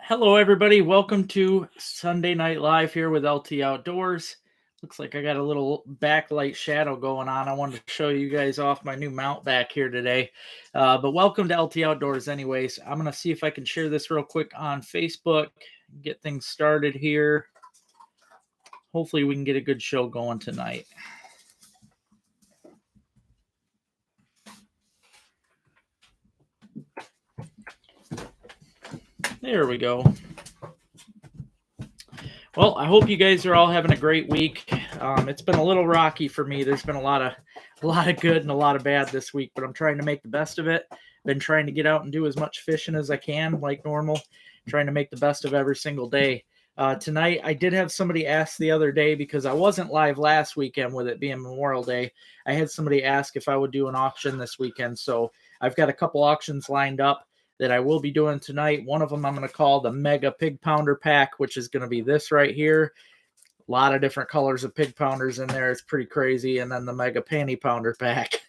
Hello, everybody. Welcome to Sunday Night Live here with LT Outdoors. Looks like I got a little backlight shadow going on. I wanted to show you guys off my new mount back here today. But welcome to LT Outdoors anyways. I'm going to see if I can share this real quick on Facebook, get things started here. Hopefully we can get a good show going tonight. There we go. Well, I hope you guys are all having a great week. It's been a little rocky for me. There's been a lot of good and a lot of bad this week, but I'm trying to make the best of it. Been trying to get out and do as much fishing as I can, like normal. Trying to make the best of every single day. Tonight, I did have somebody ask the other day, because I wasn't live last weekend with it being Memorial Day. I had somebody ask if I would do an auction this weekend. So I've got a couple auctions lined up that I will be doing tonight. One of them I'm going to call the Mega Pig Pounder Pack, which is going to be this right here. A lot of different colors of pig pounders in there. It's pretty crazy. And then the Mega Panty Pounder Pack.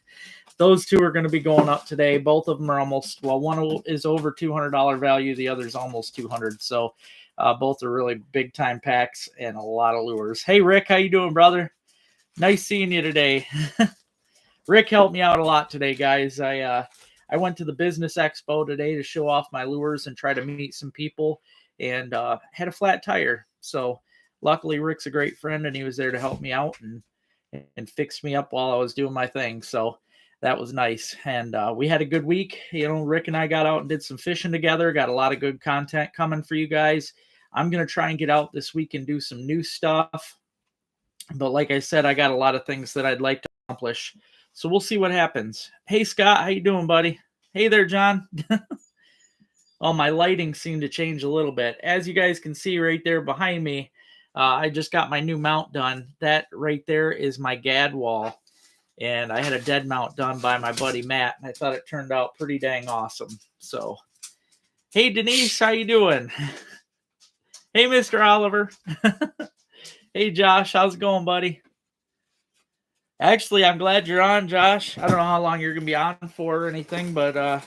Those two are going to be going up today. Both of them are almost, well, one is over $200 value. The other's almost $200. So both are really big time packs and a lot of lures. Hey, Rick, how you doing, brother? Nice seeing you today. Rick helped me out a lot today, guys. I went to the business expo today to show off my lures and try to meet some people, and had a flat tire. So luckily Rick's a great friend, and he was there to help me out and fix me up while I was doing my thing. So that was nice. And we had a good week. You know, Rick and I got out and did some fishing together. Got a lot of good content coming for you guys. I'm going to try and get out this week and do some new stuff. But like I said, I got a lot of things that I'd like to accomplish. So we'll see what happens. Hey, Scott, how you doing, buddy? Hey there, John. Oh, my lighting seemed to change a little bit. As you guys can see right there behind me, I just got my new mount done. That right there is my gad wall. And I had a dead mount done by my buddy Matt, and I thought it turned out pretty dang awesome. So, hey, Denise, how you doing? Hey, Mr. Oliver. Hey, Josh, how's it going, buddy? Actually, I'm glad you're on, Josh. I don't know how long you're going to be on for or anything, but I'm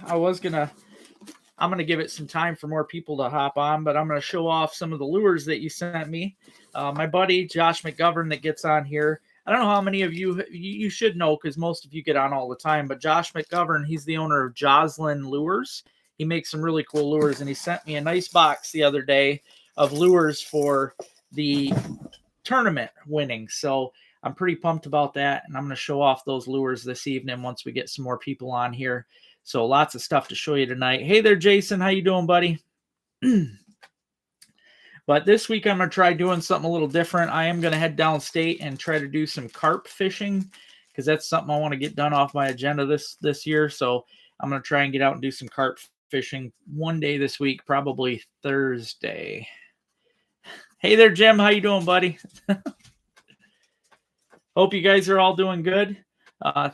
going to give it some time for more people to hop on, but I'm going to show off some of the lures that you sent me. My buddy, Josh McGovern, that gets on here. I don't know how many of you should know, because most of you get on all the time, but Josh McGovern, he's the owner of Joslyn Lures. He makes some really cool lures, and he sent me a nice box the other day of lures for the tournament winning. So I'm pretty pumped about that, and I'm going to show off those lures this evening once we get some more people on here. So lots of stuff to show you tonight. Hey there, Jason. How you doing, buddy? But this week I'm going to try doing something a little different. I am going to head downstate and try to do some carp fishing, because that's something I want to get done off my agenda this year. So I'm going to try and get out and do some carp fishing one day this week, probably Thursday. Hey there, Jim. How you doing, buddy? Hope you guys are all doing good.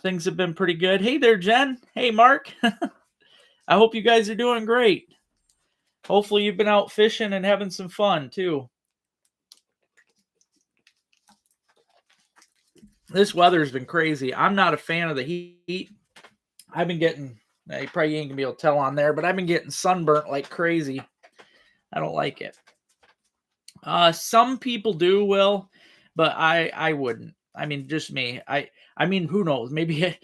Things have been pretty good. Hey there, Jen. Hey, Mark. I hope you guys are doing great. Hopefully you've been out fishing and having some fun, too. This weather's been crazy. I'm not a fan of the heat. I've been getting, you probably ain't going to be able to tell on there, but I've been getting sunburnt like crazy. I don't like it. Some people do, Will, but I wouldn't. I mean, just me. I mean, who knows? Maybe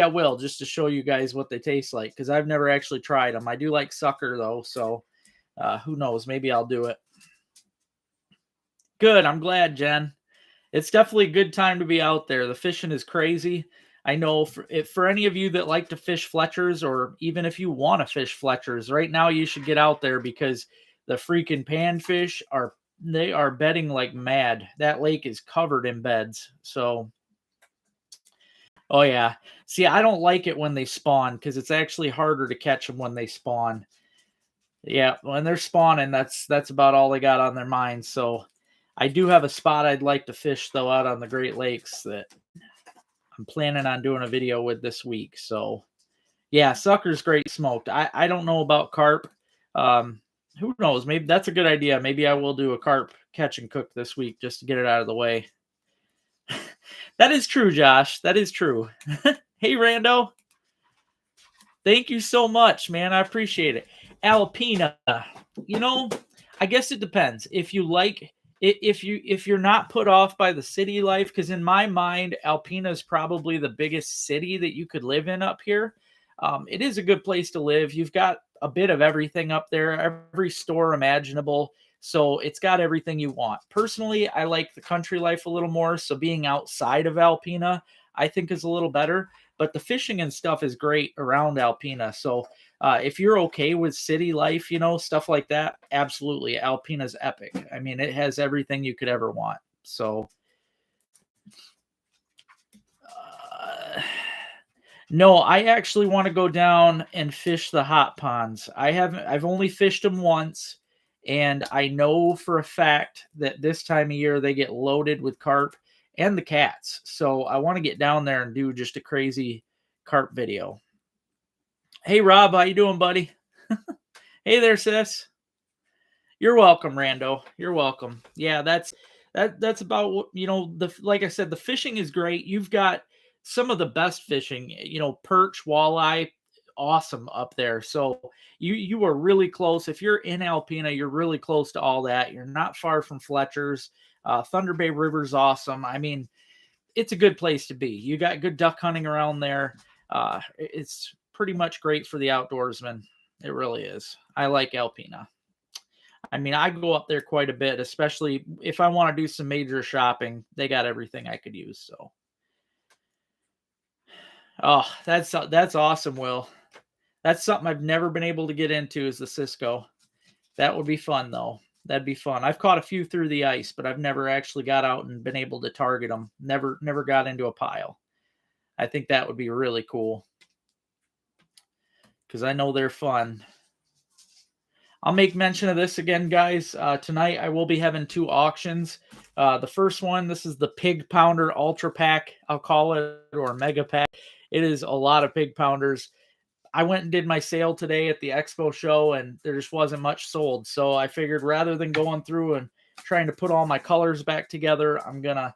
I will, just to show you guys what they taste like, because I've never actually tried them. I do like sucker, though, so who knows? Maybe I'll do it. Good. I'm glad, Jen. It's definitely a good time to be out there. The fishing is crazy. I know for any of you that like to fish Fletchers, or even if you want to fish Fletchers, right now you should get out there, because the freaking panfish they are bedding like mad. That lake is covered in beds. So, oh yeah. See, I don't like it when they spawn, because it's actually harder to catch them when they spawn. Yeah, when they're spawning, that's about all they got on their minds. So I do have a spot I'd like to fish, though, out on the Great Lakes that I'm planning on doing a video with this week. So yeah, sucker's great smoked. I don't know about carp. Who knows? Maybe that's a good idea. Maybe I will do a carp catch and cook this week, just to get it out of the way. That is true, Josh. That is true. Hey, Rando. Thank you so much, man. I appreciate it. Alpina. You know, I guess it depends. If you like, if you're not put off by the city life, because in my mind, Alpena is probably the biggest city that you could live in up here. It is a good place to live. You've got a bit of everything up there, every store imaginable. So it's got everything you want. Personally, I like the country life a little more. So being outside of Alpena, I think is a little better. But the fishing and stuff is great around Alpena. So if you're okay with city life, stuff like that, absolutely. Alpena's epic. I mean, it has everything you could ever want. So, no, I actually want to go down and fish the hot ponds. I've only fished them once, and I know for a fact that this time of year they get loaded with carp and the cats. So I want to get down there and do just a crazy carp video. Hey Rob, how you doing, buddy? Hey there, sis. You're welcome, Rando. You're welcome. Yeah, that's about what the like I said, the fishing is great. You've got some of the best fishing, perch, walleye, awesome up there. So you are really close. If you're in Alpena, you're really close to all that. You're not far from Fletcher's. Thunder Bay River's awesome. I mean, it's a good place to be. You got good duck hunting around there. It's pretty much great for the outdoorsman. It really is. I like Alpena. I mean, I go up there quite a bit, especially if I want to do some major shopping. They got everything I could use. So, oh, that's awesome, Will. That's something I've never been able to get into is the Cisco. That would be fun, though. That'd be fun. I've caught a few through the ice, but I've never actually got out and been able to target them. Never got into a pile. I think that would be really cool because I know they're fun. I'll make mention of this again, guys. Tonight I will be having 2 auctions. The first one, this is the Pig Pounder Ultra Pack, I'll call it, or Mega Pack. It is a lot of pig pounders. I went and did my sale today at the expo show, and there just wasn't much sold. So I figured rather than going through and trying to put all my colors back together, I'm going to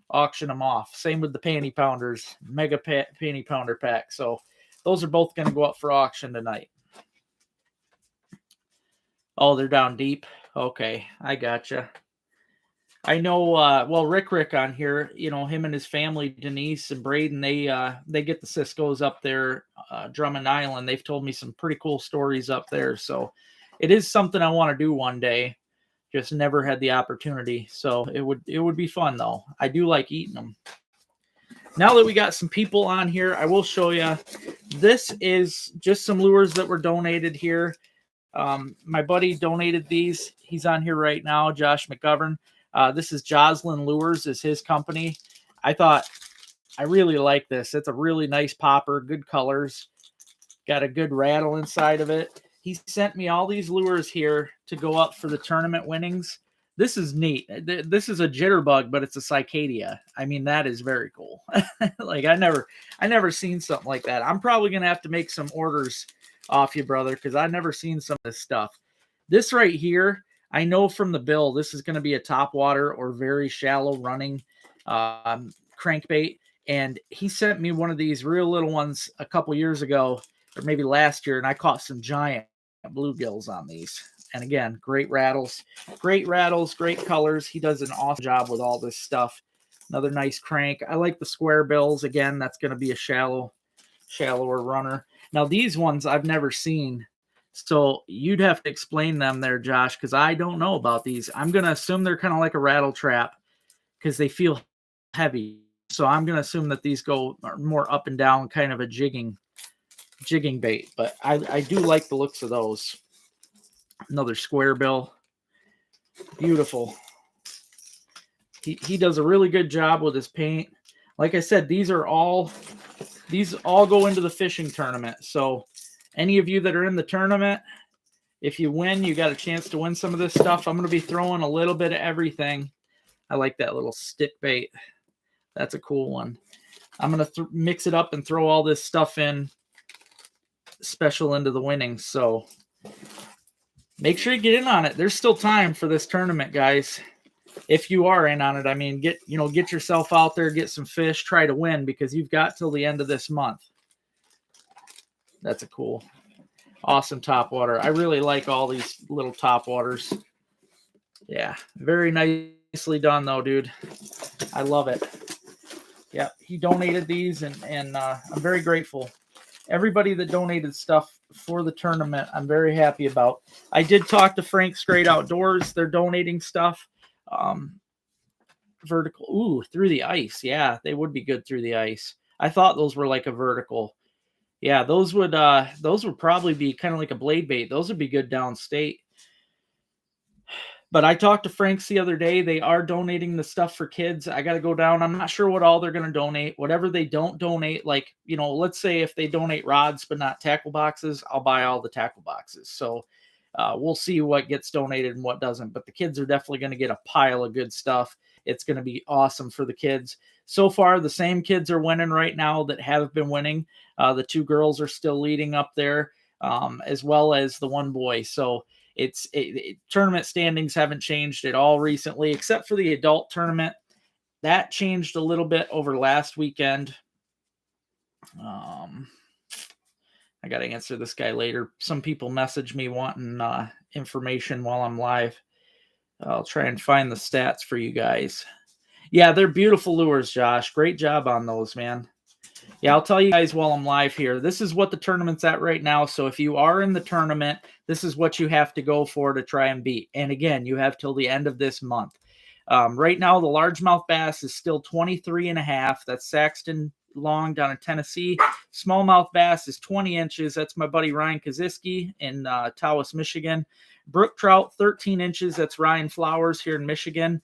auction them off. Same with the Panty Pounders, Mega Panty Pounder Pack. So those are both going to go up for auction tonight. Oh, they're down deep. Okay, I gotcha. I know. Rick on here, him and his family, Denise and Braden, they get the Cisco's up there, Drummond Island. They've told me some pretty cool stories up there. So it is something I want to do one day. Just never had the opportunity. So it would be fun though. I do like eating them. Now that we got some people on here, I will show you. This is just some lures that were donated here. My buddy donated these. He's on here right now, Josh McGovern. This is Joslin Lures is his company. I really like this. It's a really nice popper, good colors, got a good rattle inside of it. He sent me all these lures here to go up for the tournament winnings. This is neat. This is a jitterbug, but it's a cicadia. I mean, that is very cool. Like I never seen something like that. I'm probably going to have to make some orders off you, brother, because I've never seen some of this stuff. This right here, I know from the bill, this is going to be a top water or very shallow running crankbait. And he sent me one of these real little ones a couple years ago, or maybe last year, and I caught some giant bluegills on these. And again, great rattles, great colors. He does an awesome job with all this stuff. Another nice crank. I like the square bills. Again, that's going to be a shallower runner. Now, these ones I've never seen. So you'd have to explain them there, Josh, because I don't know about these. I'm going to assume they're kind of like a rattle trap because they feel heavy. So I'm going to assume that these go more up and down, kind of a jigging bait. But I do like the looks of those. Another square bill. Beautiful. He does a really good job with his paint. Like I said, these all go into the fishing tournament. So any of you that are in the tournament, if you win, you got a chance to win some of this stuff. I'm going to be throwing a little bit of everything. I like that little stick bait. That's a cool one. I'm going to mix it up and throw all this stuff in special into the winnings. So make sure you get in on it. There's still time for this tournament, guys. If you are in on it, I mean, get yourself out there, get some fish, try to win because you've got till the end of this month. That's a cool, awesome top water. I really like all these little top waters. Yeah, very nicely done though, dude. I love it. Yeah, he donated these, and I'm very grateful. Everybody that donated stuff for the tournament, I'm very happy about. I did talk to Frank's Great Outdoors. They're donating stuff. Um, Vertical. Ooh, through the ice. Yeah, they would be good through the ice. I thought those were like a vertical. Yeah, those would probably be kind of like a blade bait. Those would be good downstate. But I talked to Frank's the other day. They are donating the stuff for kids. I got to go down. I'm not sure what all they're going to donate. Whatever they don't donate, like, let's say if they donate rods but not tackle boxes, I'll buy all the tackle boxes. So we'll see what gets donated and what doesn't. But the kids are definitely going to get a pile of good stuff. It's going to be awesome for the kids. So far, the same kids are winning right now that have been winning. The two girls are still leading up there, as well as the one boy. So tournament standings haven't changed at all recently, except for the adult tournament. That changed a little bit over last weekend. I got to answer this guy later. Some people message me wanting information while I'm live. I'll try and find the stats for you guys. Yeah, they're beautiful lures, Josh. Great job on those, man. Yeah, I'll tell you guys while I'm live here. This is what the tournament's at right now. So if you are in the tournament, this is what you have to go for to try and beat. And again, you have till the end of this month. Right now, the largemouth bass is still 23.5. That's Saxton Long down in Tennessee. Smallmouth bass is 20 inches. That's my buddy Ryan Kaziski in Tawas, Michigan. Brook trout, 13 inches. That's Ryan Flowers here in Michigan.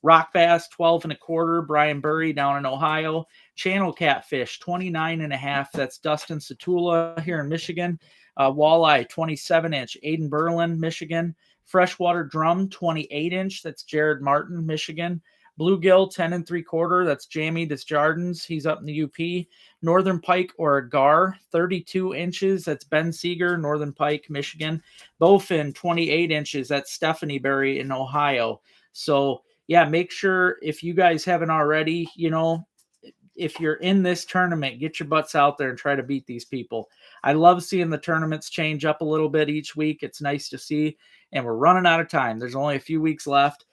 Rock bass, 12.25, Brian Burry down in Ohio. Channel catfish, 29.5. That's Dustin Satula here in Michigan. Walleye, 27-inch, Aiden Berlin, Michigan. Freshwater drum, 28-inch. That's Jared Martin, Michigan. Bluegill, 10.75. That's Jamie Desjardins. He's up in the UP. Northern Pike or a gar, 32 inches. That's Ben Seeger, Northern Pike, Michigan. Bowfin, 28 inches. That's Stephanie Berry in Ohio. So, yeah, make sure if you guys haven't already, if you're in this tournament, get your butts out there and try to beat these people. I love seeing the tournaments change up a little bit each week. It's nice to see, and we're running out of time. There's only a few weeks left.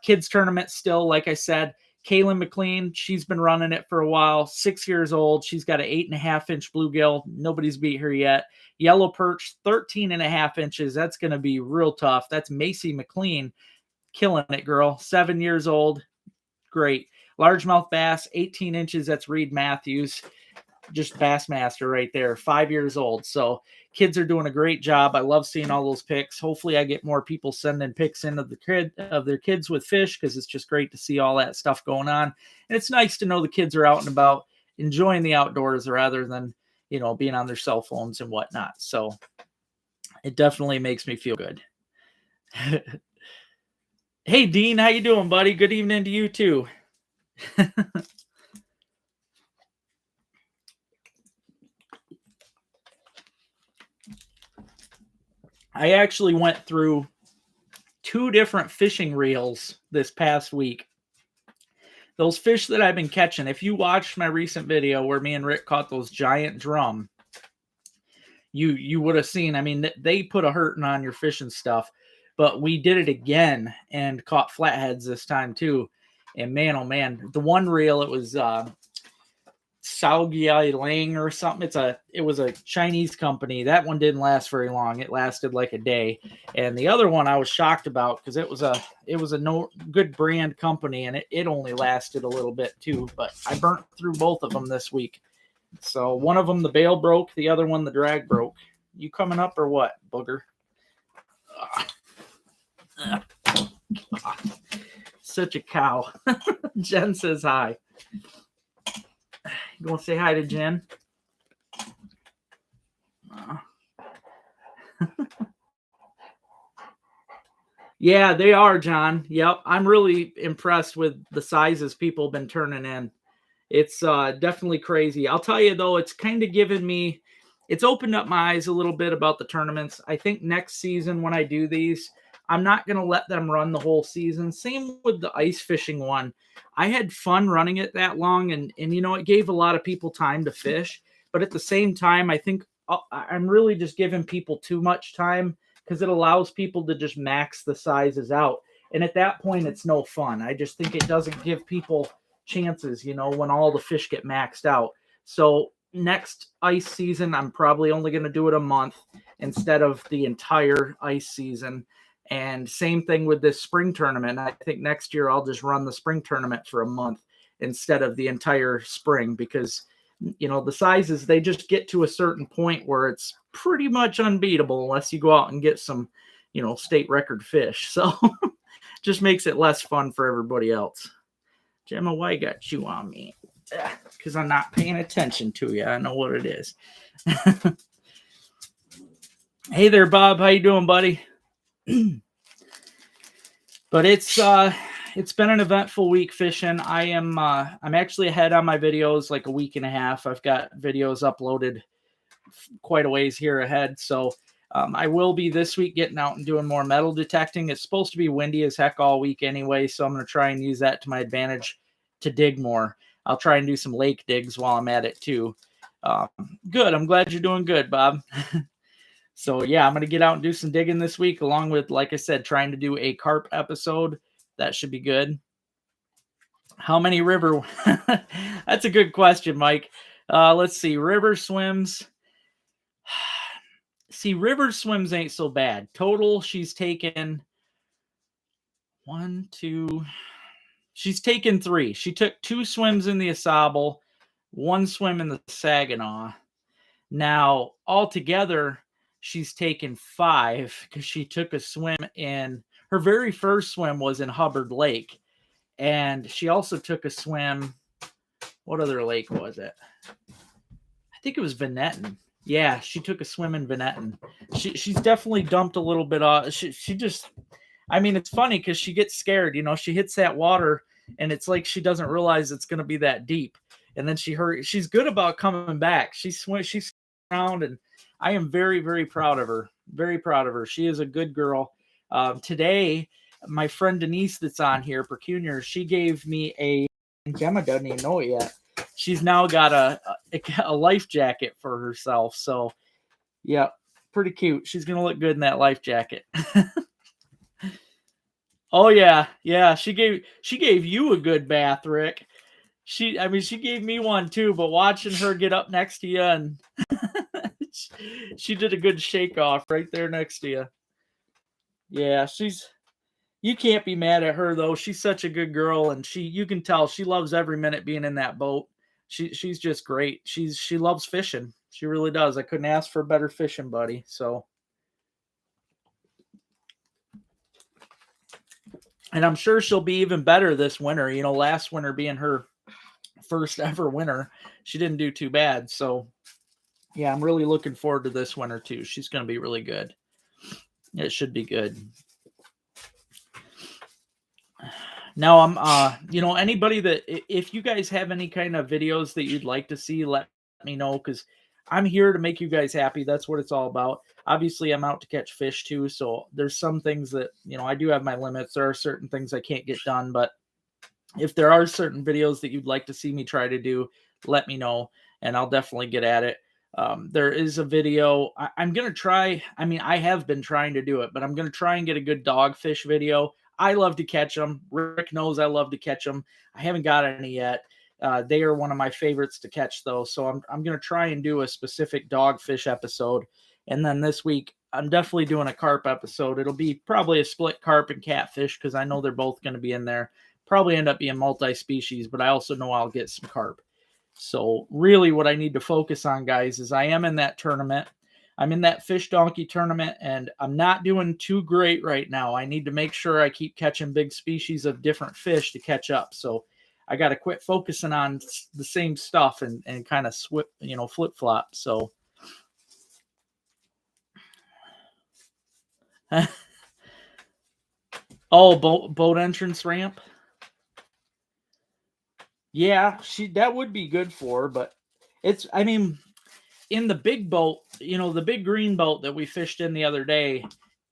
Kids tournament still, like I said, Kaylin McLean, she's been running it for a while, 6 years old. She's got an 8.5-inch bluegill. Nobody's beat her yet. Yellow perch, 13.5 inches. That's going to be real tough. That's Macy McLean. Killing it, girl. 7 years old. Great. Largemouth bass, 18 inches. That's Reed Matthews. Just Bassmaster right there. 5 years old. So kids are doing a great job. I love seeing all those pics. Hopefully I get more people sending pics in of their kids with fish, because it's just great to see all that stuff going on. And it's nice to know the kids are out and about enjoying the outdoors rather than, being on their cell phones and whatnot. So it definitely makes me feel good. Hey, Dean, how you doing, buddy? Good evening to you, too. I actually went through 2 different fishing reels this past week. Those fish that I've been catching, if you watched my recent video where me and Rick caught those giant drum, you would have seen, they put a hurting on your fishing stuff. But we did it again and caught flatheads this time too. And man, oh man, the one reel, it was Saogyai Lang or something. It was a Chinese company. That one didn't last very long. It lasted like a day. And the other one I was shocked about because it was a no good brand company, and it only lasted a little bit too. But I burnt through both of them this week. So one of them the bail broke, the other one the drag broke. You coming up or what, booger? Such a cow. Jen says hi. You want to say hi to Jen? Yeah, they are, John. Yep. I'm really impressed with the sizes people have been turning in. It's definitely crazy. I'll tell you, though, it's kind of it's opened up my eyes a little bit about the tournaments. I think next season when I do these, I'm not going to let them run the whole season. Same with the ice fishing one. I had fun running it that long, and it gave a lot of people time to fish. But at the same time, I think I'm really just giving people too much time because it allows people to just max the sizes out. And at that point, it's no fun. I just think it doesn't give people chances, when all the fish get maxed out. So next ice season, I'm probably only going to do it a month instead of the entire ice season. And same thing with this spring tournament. I think next year I'll just run the spring tournament for a month instead of the entire spring, because the sizes, they just get to a certain point where it's pretty much unbeatable unless you go out and get some, state record fish. So just makes it less fun for everybody else. Gemma, why got you on me? Because I'm not paying attention to you. I know what it is. Hey there, Bob. How you doing, buddy? But it's been an eventful week fishing. I'm actually ahead on my videos like a week and a half. I've got videos uploaded quite a ways here ahead. So I will be this week getting out and doing more metal detecting. It's supposed to be windy as heck all week anyway, so I'm going to try and use that to my advantage to dig more. I'll try and do some lake digs while I'm at it too. Good. I'm glad you're doing good, Bob. So yeah, I'm going to get out and do some digging this week, along with, like I said, trying to do a carp episode. That should be good. How many river? That's a good question, Mike. Let's see. River swims. See, river swims ain't so bad. Total, she's taken 1, 2. She's taken 3. She took 2 swims in the Asable, 1 swim in the Saginaw. Now, altogether, she's taken 5 because she took a swim in her very first swim was in Hubbard Lake. And she also took a swim. What other lake was it? I think it was Venetton. Yeah, she took a swim in Venetton. She's definitely dumped a little bit off. She just, I mean, it's funny because she gets scared. She hits that water and it's like she doesn't realize it's going to be that deep. And then she's good about coming back. She's around, and I am very, very proud of her. Very proud of her. She is a good girl. Today, my friend Denise that's on here, Percunior, she gave me a, Gemma doesn't even know it yet. She's now got a life jacket for herself. So, yeah, pretty cute. She's going to look good in that life jacket. Oh, yeah. Yeah, she gave you a good bath, Rick. She gave me one too, but watching her get up next to you, and she did a good shake off right there next to you. Yeah, you can't be mad at her though. She's such a good girl, and you can tell she loves every minute being in that boat. She's just great. She loves fishing. She really does. I couldn't ask for a better fishing buddy. So, and I'm sure she'll be even better this winter. Last winter being her first ever winter, she didn't do too bad. So, yeah, I'm really looking forward to this winter too. She's going to be really good. It should be good. Now I'm anybody that, if you guys have any kind of videos that you'd like to see, let me know, because I'm here to make you guys happy. That's what it's all about. Obviously, I'm out to catch fish too, so there's some things that, I do have my limits. There are certain things I can't get done, but if there are certain videos that you'd like to see me try to do, let me know, and I'll definitely get at it. There is a video I'm going to try. I have been trying to do it, but I'm going to try and get a good dogfish video. I love to catch them. Rick knows I love to catch them. I haven't got any yet. They are one of my favorites to catch, though. So I'm going to try and do a specific dogfish episode. And then this week, I'm definitely doing a carp episode. It'll be probably a split carp and catfish, because I know they're both going to be in there. Probably end up being multi-species, but I also know I'll get some carp. So really what I need to focus on, guys, is I am in that tournament. I'm in that fish donkey tournament, and I'm not doing too great right now. I need to make sure I keep catching big species of different fish to catch up. So I got to quit focusing on the same stuff and kind of flip flop. So oh, boat entrance ramp. Yeah, that would be good for her, but in the big boat, the big green boat that we fished in the other day,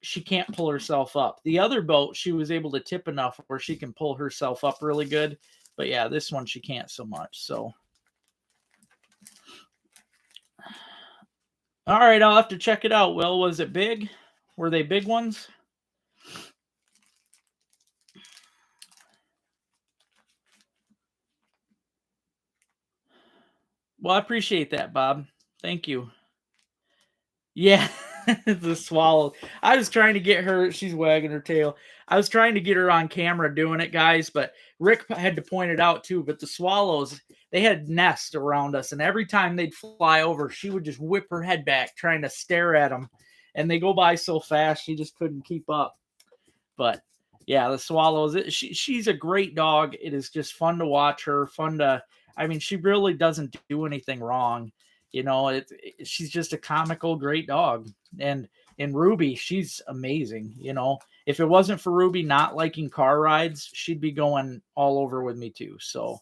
she can't pull herself up. The other boat, she was able to tip enough where she can pull herself up really good. But yeah, this one, she can't so much. So, all right, I'll have to check it out. Will, was it big? Were they big ones? Well, I appreciate that, Bob. Thank you. Yeah, the swallow. I was trying to get her. She's wagging her tail. I was trying to get her on camera doing it, guys, but Rick had to point it out too. But the swallows, they had nests around us, and every time they'd fly over, she would just whip her head back, trying to stare at them. And they go by so fast, she just couldn't keep up. But yeah, the swallows. She's a great dog. It is just fun to watch her. Fun to. I mean, she really doesn't do anything wrong. You know, she's just a comical, great dog. And Ruby, she's amazing. You know, if it wasn't for Ruby not liking car rides, she'd be going all over with me too. So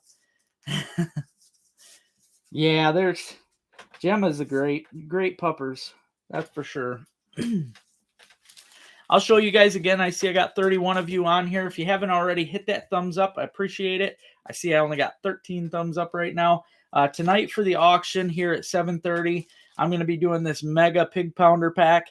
yeah, there's Gemma's a great puppers. That's for sure. I'll show you guys again. I see I got 31 of you on here. If you haven't already, hit that thumbs up. I appreciate it. I see I only got 13 thumbs up right now. Tonight for the auction here at 7:30, I'm going to be doing this mega pig pounder pack.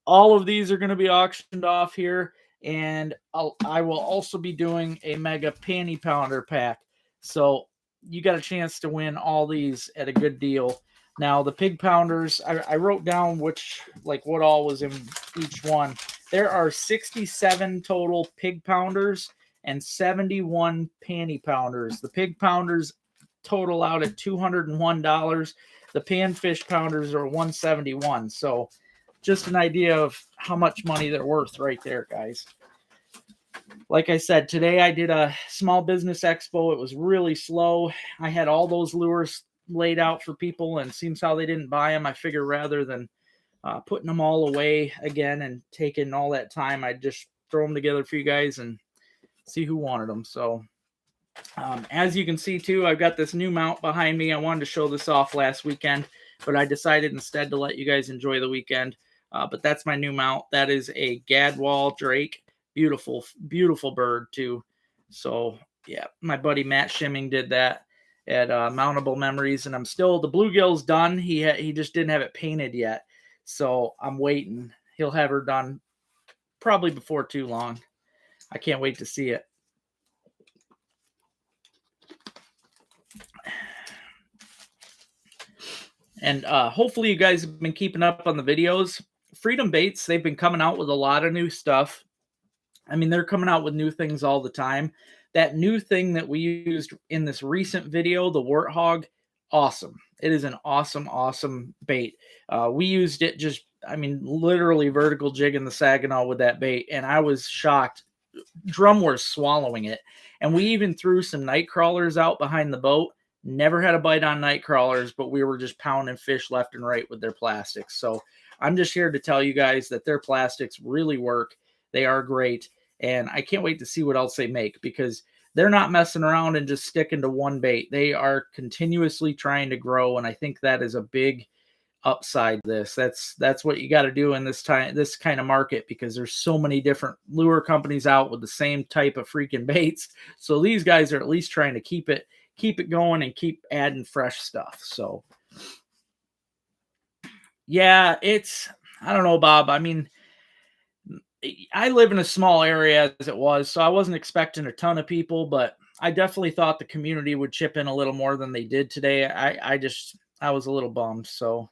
All of these are going to be auctioned off here, and I will also be doing a mega panty pounder pack. So you got a chance to win all these at a good deal. Now the pig pounders, I wrote down what all was in each one. There are 67 total pig pounders and 71 panty pounders. The pig pounders total out at $201. The panfish pounders are $171. So just an idea of how much money they're worth right there, guys. Like I said, today I did a small business expo. It was really slow. I had all those lures laid out for people, and seems how they didn't buy them. I figure rather than putting them all away again and taking all that time, I'd just throw them together for you guys and see who wanted them. So as you can see too, I've got this new mount behind me. I wanted to show this off last weekend, but I decided instead to let you guys enjoy the weekend. But that's my new mount. That is a Gadwall Drake. Beautiful, beautiful bird too. So yeah, my buddy Matt Shimming did that at Mountable Memories, and I'm still, the bluegill's done. He just didn't have it painted yet, so I'm waiting. He'll have her done probably before too long. I can't wait to see it. And hopefully you guys have been keeping up on the videos. Freedom Baits, they've been coming out with a lot of new stuff. I mean, they're coming out with new things all the time. That new thing that we used in this recent video, the Warthog, awesome. It is an awesome, awesome bait. We used it just, I mean, literally vertical jigging the Saginaw with that bait, and I was shocked. Drum was swallowing it. And we even threw some night crawlers out behind the boat. Never had a bite on night crawlers, but we were just pounding fish left and right with their plastics. So I'm just here to tell you guys that their plastics really work. They are great. And I can't wait to see what else they make, because they're not messing around and just sticking to one bait. They are continuously trying to grow, and I think that is a big upside to this. That's what you got to do in this kind of market, because there's so many different lure companies out with the same type of freaking baits. So these guys are at least trying to keep it going and keep adding fresh stuff. So yeah, I don't know, Bob. I mean, I live in a small area as it was, so I wasn't expecting a ton of people, but I definitely thought the community would chip in a little more than they did today. I was a little bummed. So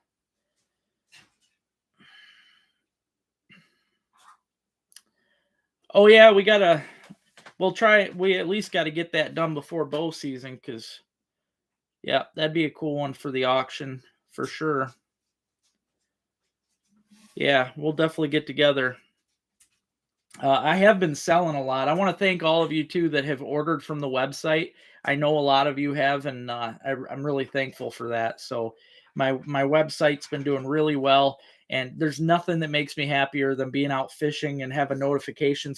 oh yeah, we at least got to get that done before bow season, because yeah, that'd be a cool one for the auction for sure. Yeah, we'll definitely get together. I have been selling a lot. I want to thank all of you too that have ordered from the website. I know a lot of you have, and I'm really thankful for that. So my website's been doing really well, and there's nothing that makes me happier than being out fishing and have a notification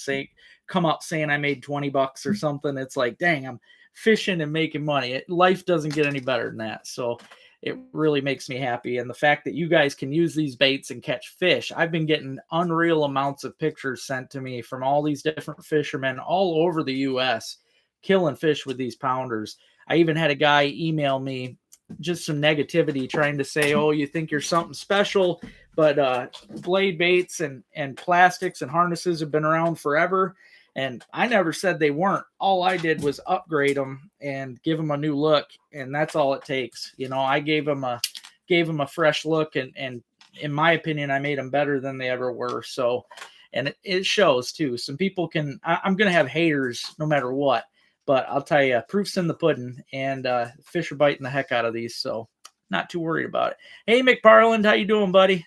come up saying I made $20 or something. It's like, dang, I'm fishing and making money. Life doesn't get any better than that. So it really makes me happy. And the fact that you guys can use these baits and catch fish. I've been getting unreal amounts of pictures sent to me from all these different fishermen all over the US killing fish with these pounders. I even had a guy email me just some negativity trying to say, oh, you think you're something special, but blade baits and plastics and harnesses have been around forever. And I never said they weren't. All I did was upgrade them and give them a new look, and that's all it takes. I gave them a fresh look, and in my opinion, I made them better than they ever were. So, and it shows too. Some people I'm going to have haters no matter what, but I'll tell you, proof's in the pudding, and fish are biting the heck out of these. So, not too worried about it. Hey, McParland, how you doing, buddy?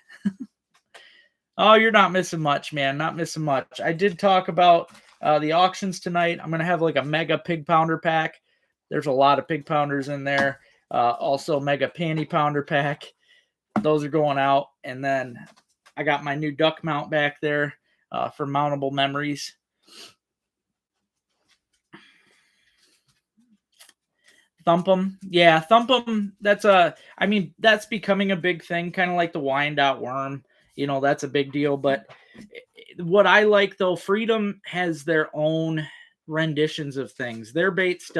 Oh, you're not missing much, man. Not missing much. I did talk about the auctions tonight. I'm going to have like a mega pig pounder pack. There's a lot of pig pounders in there. Also, mega panty pounder pack. Those are going out. And then I got my new duck mount back there for mountable memories. Thump 'em. Yeah, thump 'em. That's becoming a big thing, kind of like the Wyandotte worm. That's a big deal. But what I like, though, Freedom has their own renditions of things. Their baits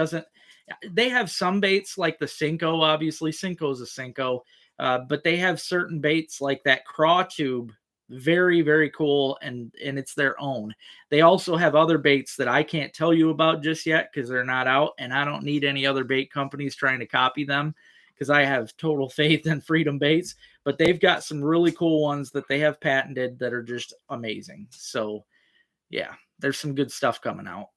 they have some baits like the Cinco, obviously. Cinco's a Cinco. But they have certain baits like that craw tube. Very, very cool, and it's their own. They also have other baits that I can't tell you about just yet because they're not out, and I don't need any other bait companies trying to copy them because I have total faith in Freedom Baits. But they've got some really cool ones that they have patented that are just amazing. So, yeah, there's some good stuff coming out.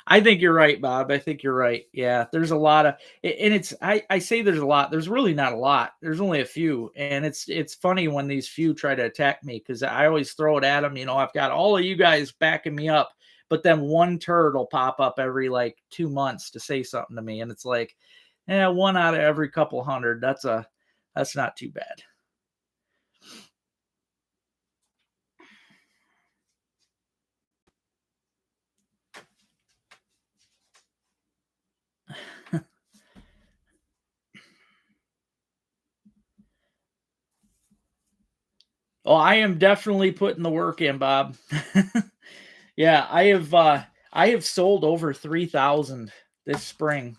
I think you're right, Bob. I think you're right. Yeah, there's a lot of, and I say there's a lot. There's really not a lot. There's only a few, and it's funny when these few try to attack me because I always throw it at them. I've got all of you guys backing me up, but then one turd will pop up every like 2 months to say something to me, and it's like, one out of every couple hundred. That's not too bad. Oh, I am definitely putting the work in, Bob. Yeah, I have sold over 3,000 this spring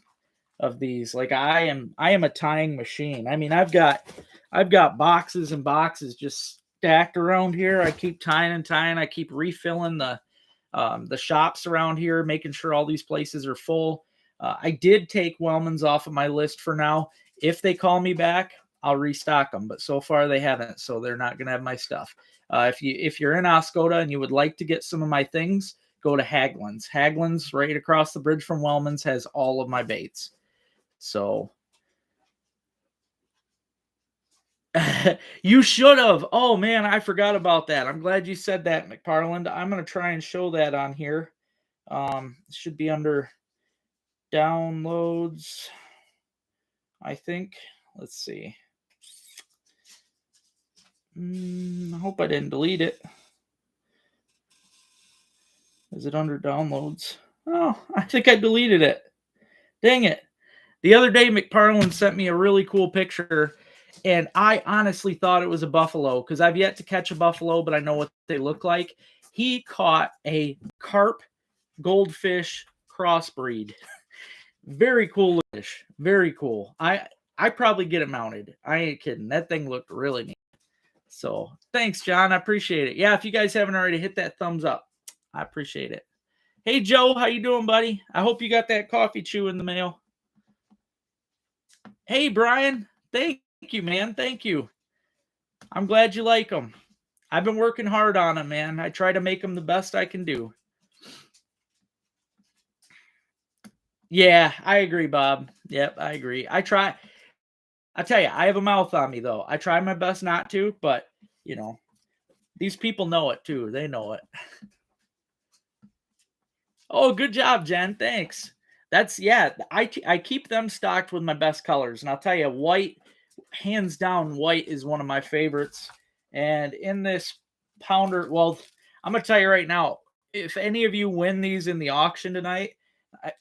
of these. Like I am a tying machine. I've got boxes and boxes just stacked around here. I keep tying and tying. I keep refilling the shops around here, making sure all these places are full. I did take Wellman's off of my list for now. If they call me back, I'll restock them, but so far they haven't, so they're not going to have my stuff. If you're in Oscoda and you would like to get some of my things, go to Haglin's. Haglin's right across the bridge from Wellman's has all of my baits. So you should have. Oh man, I forgot about that. I'm glad you said that, McParland. I'm going to try and show that on here. It should be under downloads, I think. Let's see. I hope I didn't delete it. Is it under downloads? Oh, I think I deleted it. Dang it. The other day, McParland sent me a really cool picture, and I honestly thought it was a buffalo because I've yet to catch a buffalo, but I know what they look like. He caught a carp goldfish crossbreed. Very cool fish. Very cool. I probably get it mounted. I ain't kidding. That thing looked really neat. So thanks, John. I appreciate it. Yeah, if you guys haven't already, hit that thumbs up. I appreciate it. Hey, Joe, how you doing, buddy? I hope you got that coffee chew in the mail. Hey, Brian. Thank you, man. Thank you. I'm glad you like them. I've been working hard on them, man. I try to make them the best I can do. Yeah, I agree, Bob. Yep, I agree. I tell you, I have a mouth on me, though. I try my best not to, but, these people know it, too. They know it. Oh, good job, Jen. Thanks. I keep them stocked with my best colors. And I'll tell you, white, hands down, white is one of my favorites. And in this pounder, well, I'm going to tell you right now, if any of you win these in the auction tonight,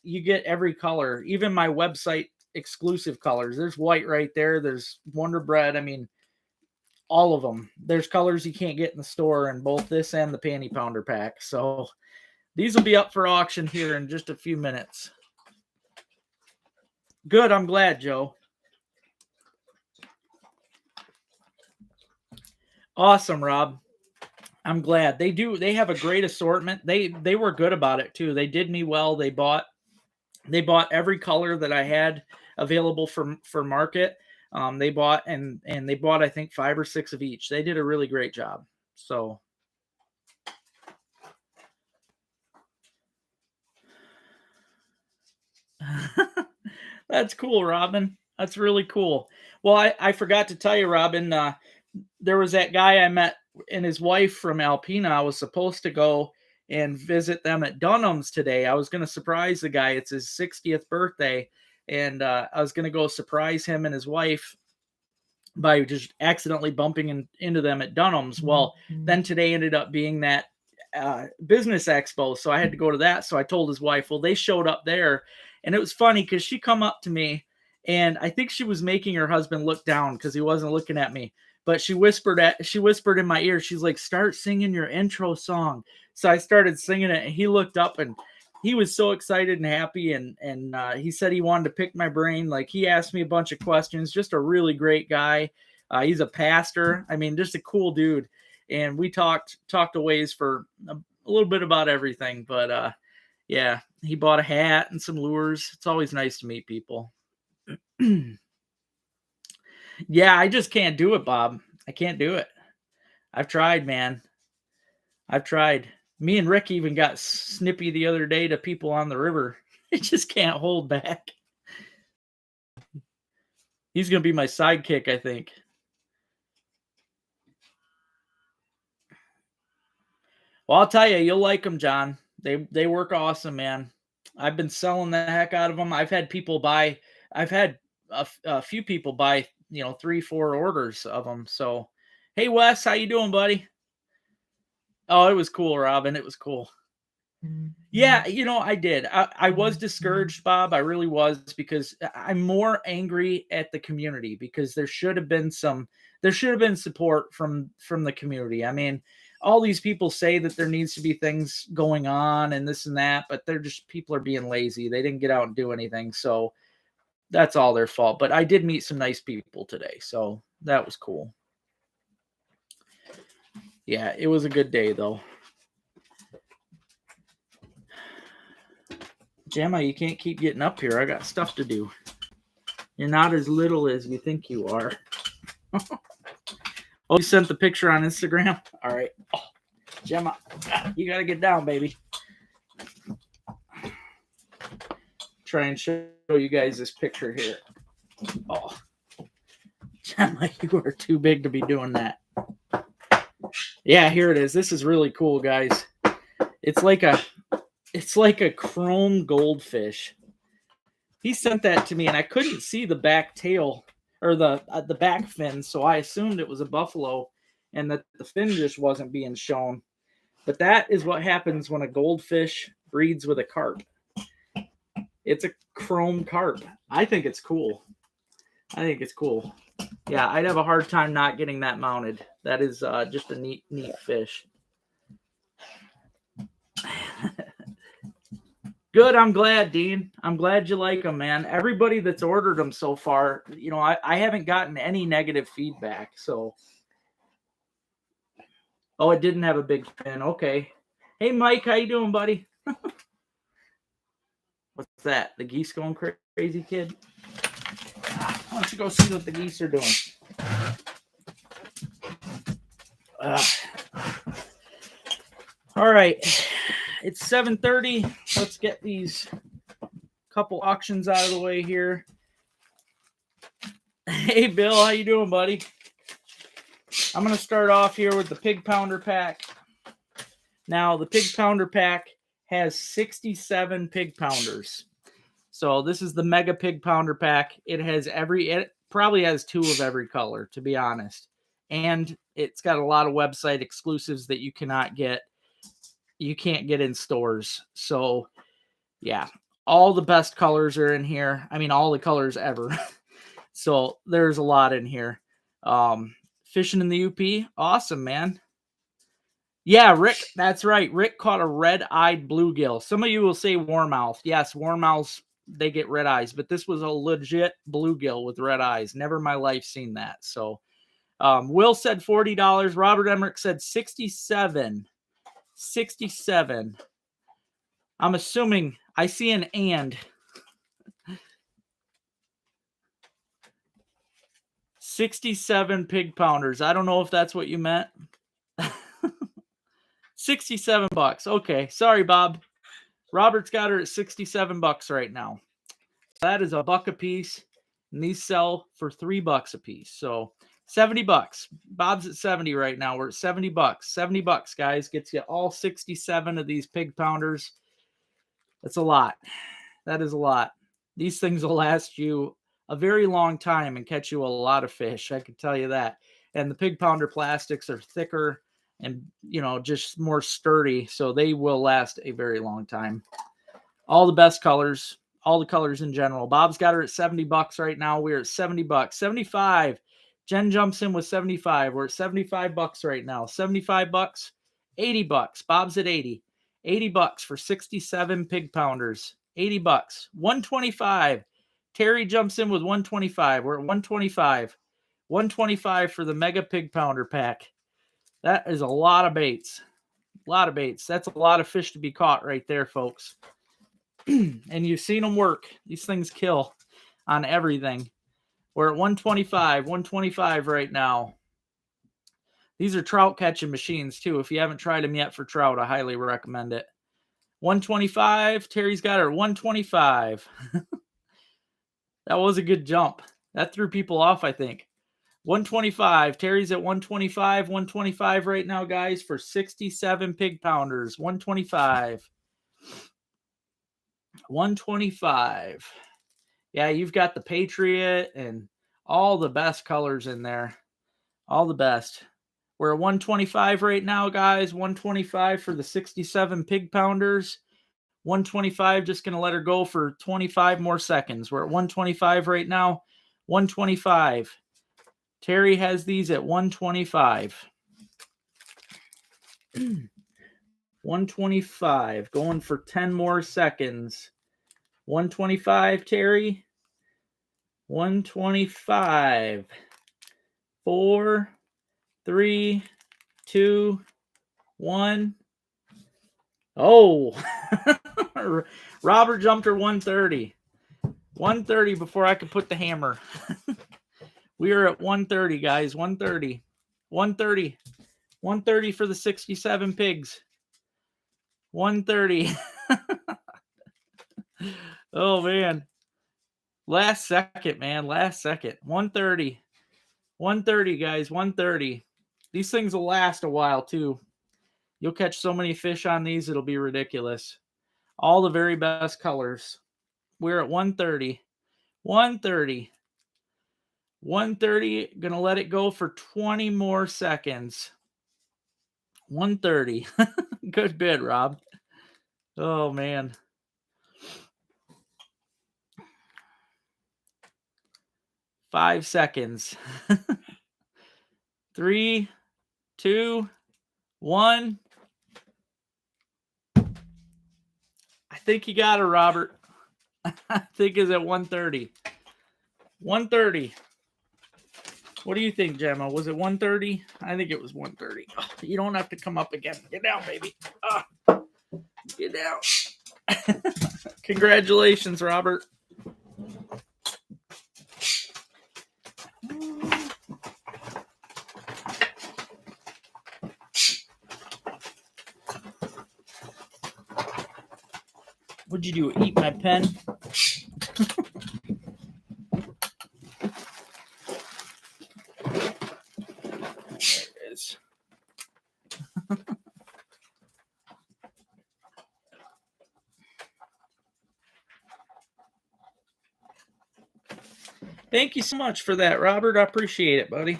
you get every color, even my website exclusive colors. There's white right there. There's Wonder Bread. I mean, all of them. There's colors you can't get in the store in both this and the panty pounder pack. So these will be up for auction here in just a few minutes. Good. I'm glad, Joe. Awesome, Rob. I'm glad they do. They have a great assortment. They were good about it too. They did me well. They bought every color that I had available for market. They bought and they bought I think 5 or 6 of each. They did a really great job. So that's cool, Robin. That's really cool. Well, I forgot to tell you, Robin. There was that guy I met and his wife from Alpena. I was supposed to go and visit them at Dunham's today. I was going to surprise the guy. It's his 60th birthday, and I was going to go surprise him and his wife by just accidentally into them at Dunham's. Well, then today ended up being that business expo, so I had to go to that. So I told his wife, well, they showed up there, and it was funny because she come up to me, and I think she was making her husband look down because he wasn't looking at me. But she whispered in my ear, she's like, start singing your intro song. So I started singing it, and he looked up and he was so excited and happy, and he said he wanted to pick my brain. Like, he asked me a bunch of questions. Just a really great guy. He's a pastor. I mean, just a cool dude. And we talked a ways for a little bit about everything. But yeah, he bought a hat and some lures. It's always nice to meet people. Yeah, I just can't do it, Bob. I can't do it. I've tried, man. I've tried. Me and Rick even got snippy the other day to people on the river. It just can't hold back. He's going to be my sidekick, I think. Well, I'll tell you, you'll like them, John. They work awesome, man. I've been selling the heck out of them. I've had a few people buy, 3-4 orders of them. So, hey, Wes, how you doing, buddy? Oh, it was cool, Robin. It was cool. Yeah, I did. I was discouraged, Bob. I really was, because I'm more angry at the community, because there should have been support from the community. I mean, all these people say that there needs to be things going on and this and that, but people are being lazy. They didn't get out and do anything. So that's all their fault. But I did meet some nice people today. So that was cool. Yeah, it was a good day though. Gemma, you can't keep getting up here. I got stuff to do. You're not as little as you think you are. Oh, you sent the picture on Instagram? All right. Oh, Gemma, you got to get down, baby. Try and show you guys this picture here. Oh, Gemma, you are too big to be doing that. Yeah, here it is. This is really cool, guys. It's like a chrome goldfish. He sent that to me, and I couldn't see the back tail or the back fin, so I assumed it was a buffalo and that the fin just wasn't being shown. But that is what happens when a goldfish breeds with a carp. It's a chrome carp. I think it's cool. Yeah, I'd have a hard time not getting that mounted. That is just a neat fish. Good. I'm glad, Dean. I'm glad you like them, man. Everybody that's ordered them so far, I haven't gotten any negative feedback. So, oh, it didn't have a big fin. Okay. Hey, Mike, how you doing, buddy? What's that? The geese going crazy, kid? Why don't you go see what the geese are doing? All right. It's 7:30. Let's get these couple auctions out of the way here. Hey, Bill, how you doing, buddy? I'm going to start off here with the Pig Pounder Pack. Now, the Pig Pounder Pack has 67 Pig Pounders. So this is the Mega Pig Pounder Pack. It probably has 2 of every color, to be honest. And it's got a lot of website exclusives that you can't get in stores. So yeah, all the best colors are in here. I mean, all the colors ever. So there's a lot in here. Fishing in the UP. Awesome, man. Yeah, Rick, that's right. Rick caught a red-eyed bluegill. Some of you will say warmouth. Yes, warmouths, they get red eyes, but this was a legit bluegill with red eyes. Never in my life seen that. So Will said $40. Robert Emmerich said 67. 67. I'm assuming I see an and. 67 pig pounders. I don't know if that's what you meant. 67 bucks. Okay. Sorry, Bob. Robert's got her at 67 bucks right now. That is a buck a piece. And these sell for $3 a piece. So 70 bucks. Bob's at 70 right now. We're at 70 bucks. 70 bucks, guys. Gets you all 67 of these pig pounders. That's a lot. That is a lot. These things will last you a very long time and catch you a lot of fish. I can tell you that. And the pig pounder plastics are thicker and, you know, just more sturdy. So they will last a very long time. All the best colors, all the colors in general. Bob's got her at 70 bucks right now. We're at 70 bucks. 75. Jen jumps in with 75. We're at 75 bucks right now. 75 bucks. 80 bucks. Bob's at 80. 80 bucks for 67 pig pounders. 80 bucks. 125. Terry jumps in with 125. We're at 125. 125 for the mega pig pounder pack. That is a lot of baits. A lot of baits. That's a lot of fish to be caught right there, folks. And you've seen them work. These things kill on everything. We're at 125. 125 right now. These are trout catching machines too. If you haven't tried them yet for trout, I highly recommend it. 125. Terry's got her at 125. That was a good jump. That threw people off, I think. 125. Terry's at 125. 125 right now, guys, for 67 pig pounders. 125. 125. Yeah, you've got the Patriot and all the best colors in there. All the best. We're at 125 right now, guys. 125 for the 67 pig pounders. 125, just going to let her go for 25 more seconds. We're at 125 right now. 125. Terry has these at 125. 125, going for 10 more seconds. 125, Terry. 125. 4, 3, 2, 1. Oh, Robert jumped her 130. 130 before I could put the hammer. We are at 130, guys. 130. 130. 130 for the 67 pigs. 130. Oh, man. Last second, man. Last second. 130. 130, guys. 130. These things will last a while, too. You'll catch so many fish on these, it'll be ridiculous. All the very best colors. We're at 130. 130. 130. Gonna let it go for 20 more seconds. 130. Good bid, Rob. Oh, man. Five seconds. 3, 2, 1. I think you got her, Robert. I think it's at 130. 130. What do you think, Gemma? Was it 130? I think it was 130. Oh, you don't have to come up again. Get down, baby. Get down. Congratulations, Robert. What'd you do? Eat my pen? There it is. Thank you so much for that, Robert. I appreciate it, buddy.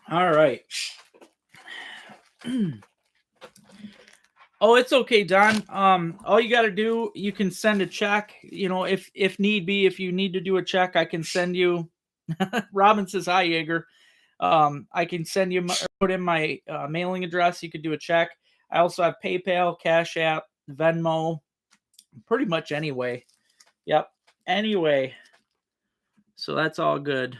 All right. Oh, it's okay, Don. All you got to do, you can send a check. You know, if need be, if you need to do a check, I can send you. Robin says hi, Jaeger. I can send you, put in my mailing address. You could do a check. I also have PayPal, Cash App, Venmo, pretty much any way. Yep. Anyway, so that's all good.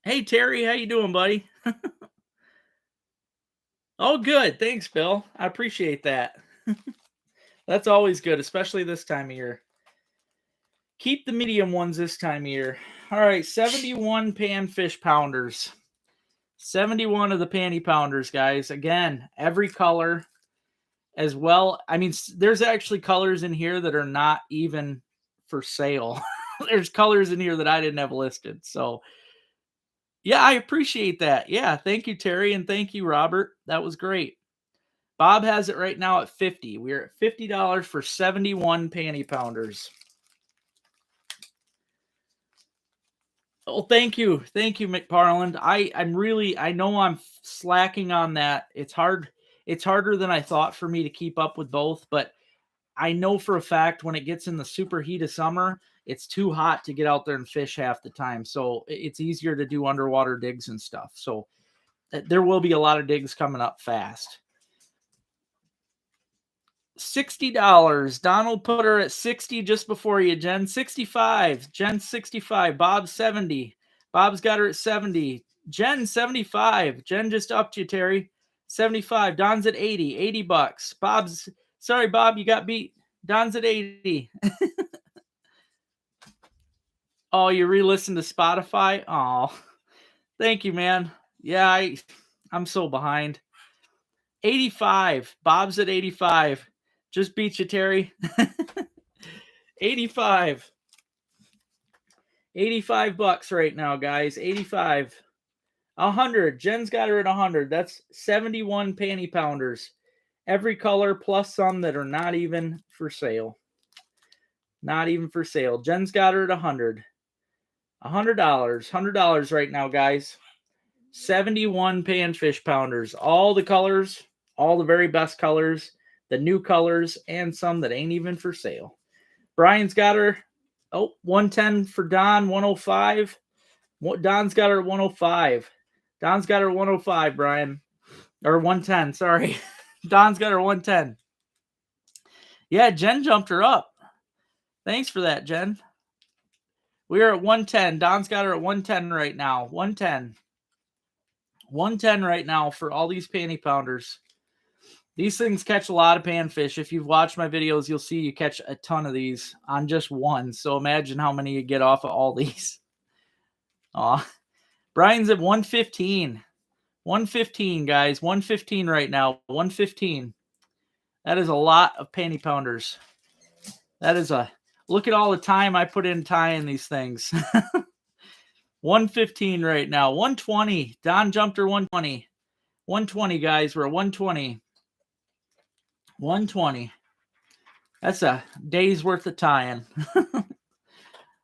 Hey, Terry, how you doing, buddy? Oh, good. Thanks, Bill. I appreciate that. That's always good, especially this time of year. Keep the medium ones this time of year. All right, 71 panfish pounders. 71 of the panty pounders, guys. Again, every color as well. I mean, there's actually colors in here that are not even for sale. There's colors in here that I didn't have listed. So, yeah, I appreciate that. Yeah, thank you, Terry, and thank you, Robert. That was great. Bob has it right now at 50. We're at $50 for 71 panty pounders. Oh, thank you. Thank you, McParland. I know I'm slacking on that. It's hard. It's harder than I thought for me to keep up with both, but I know for a fact when it gets in the super heat of summer, it's too hot to get out there and fish half the time. So it's easier to do underwater digs and stuff. So there will be a lot of digs coming up fast. $60. Donald put her at 60 just before you, Jen. 65. Jen 65. Bob 70. Bob's got her at 70. Jen 75. Jen just upped you, Terry. 75. Don's at 80. 80 bucks. Sorry, Bob, you got beat. Don's at 80. Oh, you re-listened to Spotify? Oh, thank you, man. Yeah, I'm so behind. 85. Bob's at 85. Just beat you, Terry. 85. 85 bucks right now, guys. 85. 100. Jen's got her at 100. That's 71 panty pounders. Every color plus some that are not even for sale. Not even for sale. Jen's got her at 100. $100. $100 right now, guys. 71 panfish pounders. All the colors, all the very best colors, the new colors, and some that ain't even for sale. Brian's got her. Oh, 110 for Don, 105. Don's got her 105. Don's got her 105, Brian. Or 110, sorry. Don's got her 110. Yeah, Jen jumped her up. Thanks for that, Jen. We are at 110. Don's got her at 110 right now. 110. 110 right now for all these panty pounders. These things catch a lot of panfish. If you've watched my videos, you'll see you catch a ton of these on just one. So imagine how many you get off of all these. Aw. Brian's at 115. 115, guys. 115 right now. 115. That is a lot of panty pounders. That is look at all the time I put in tying these things. 115 right now. 120. Don jumped her 120. 120, guys. We're at 120. 120. That's a day's worth of tying.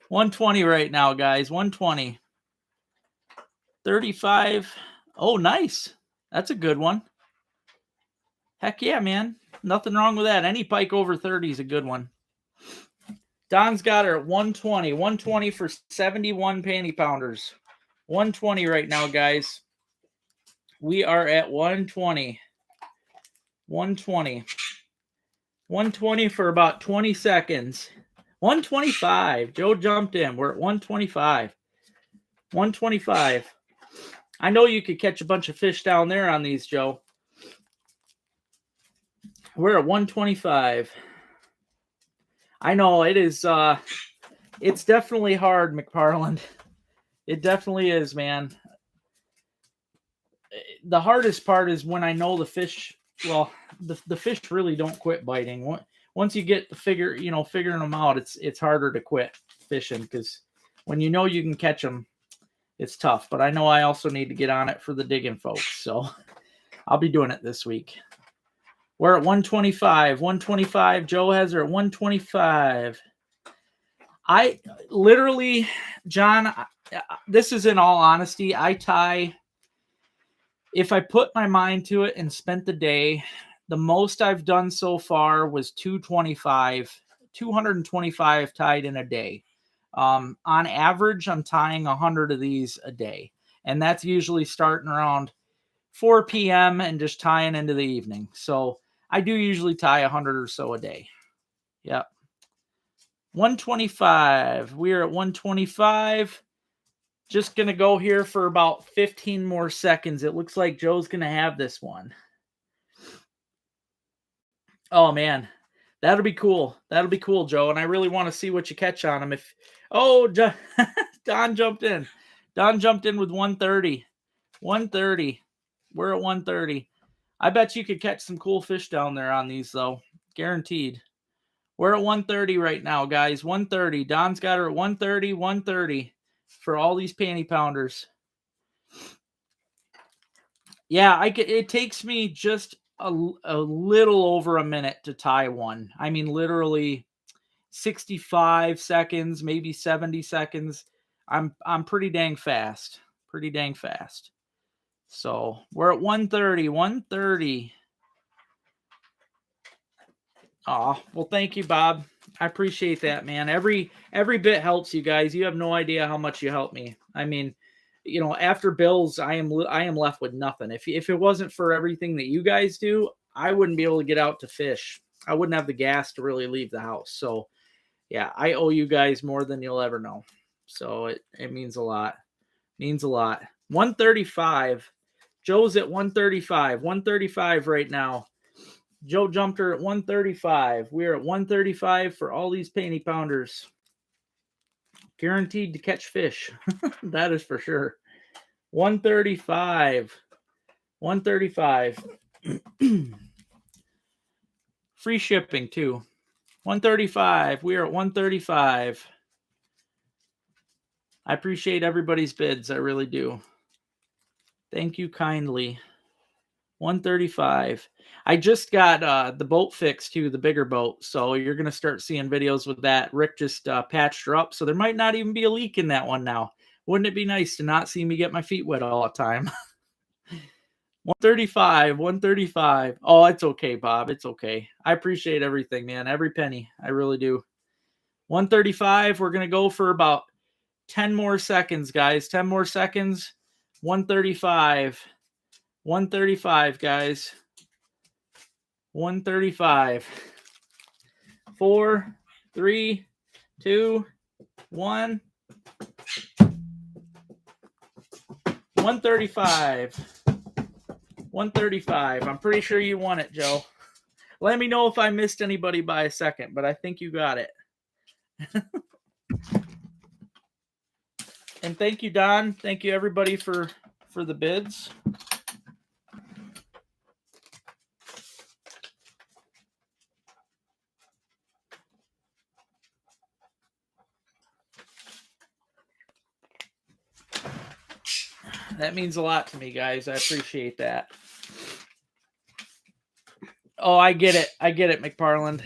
120 right now, guys. 120. 35. Oh, nice. That's a good one. Heck yeah, man. Nothing wrong with that. Any pike over 30 is a good one. Don's got her at 120. 120 for 71 panty pounders. 120 right now, guys. We are at 120. 120. 120 for about 20 seconds. 125. Joe jumped in. We're at 125. 125. I know you could catch a bunch of fish down there on these, Joe. We're at 125. I know it is. It's definitely hard, McParland. It definitely is, man. The hardest part is when I know the fish. Well, the fish really don't quit biting. Once you get figuring them out, it's harder to quit fishing because when you know you can catch them, it's tough. But I know I also need to get on it for the digging folks, so I'll be doing it this week. We're at 125. 125. Joe has her at 125. I literally, John, this is in all honesty. I tie, if I put my mind to it and spent the day, the most I've done so far was 225 tied in a day. On average, I'm tying 100 of these a day. And that's usually starting around 4 p.m. and just tying into the evening. So I do usually tie 100 or so a day. Yep. 125. We are at 125. Just going to go here for about 15 more seconds. It looks like Joe's going to have this one. Oh, man. That'll be cool. That'll be cool, Joe. And I really want to see what you catch on him. Don jumped in. Don jumped in with 130. 130. We're at 130. I bet you could catch some cool fish down there on these, though. Guaranteed. We're at 130 right now, guys. 130. Don's got her at 130, 130 for all these panty pounders. Yeah, it takes me just a little over a minute to tie one. I mean, literally 65 seconds, maybe 70 seconds. I'm pretty dang fast. Pretty dang fast. So we're at 130, 130. Oh, well, thank you, Bob. I appreciate that, man. Every bit helps you guys. You have no idea how much you help me. I mean, after bills, I am left with nothing. If it wasn't for everything that you guys do, I wouldn't be able to get out to fish. I wouldn't have the gas to really leave the house. So, yeah, I owe you guys more than you'll ever know. So it means a lot. Means a lot. 135. Joe's at 135. 135 right now. Joe jumped her at 135. We're at 135 for all these panty pounders. Guaranteed to catch fish. That is for sure. 135. 135. Free shipping too. 135. We are at 135. I appreciate everybody's bids. I really do. Thank you kindly. 135. I just got the boat fixed too, the bigger boat. So you're going to start seeing videos with that. Rick just patched her up. So there might not even be a leak in that one now. Wouldn't it be nice to not see me get my feet wet all the time? 135, 135. Oh, it's okay, Bob. It's okay. I appreciate everything, man. Every penny. I really do. 135. We're going to go for about 10 more seconds, guys. 10 more seconds. 135. 135, guys. 135. 4, 3, 2, 1. 135. 135. I'm pretty sure you won it, Joe. Let me know if I missed anybody by a second, but I think you got it. And thank you, Don. Thank you, everybody, for the bids. That means a lot to me, guys. I appreciate that. Oh, I get it. I get it, McParland.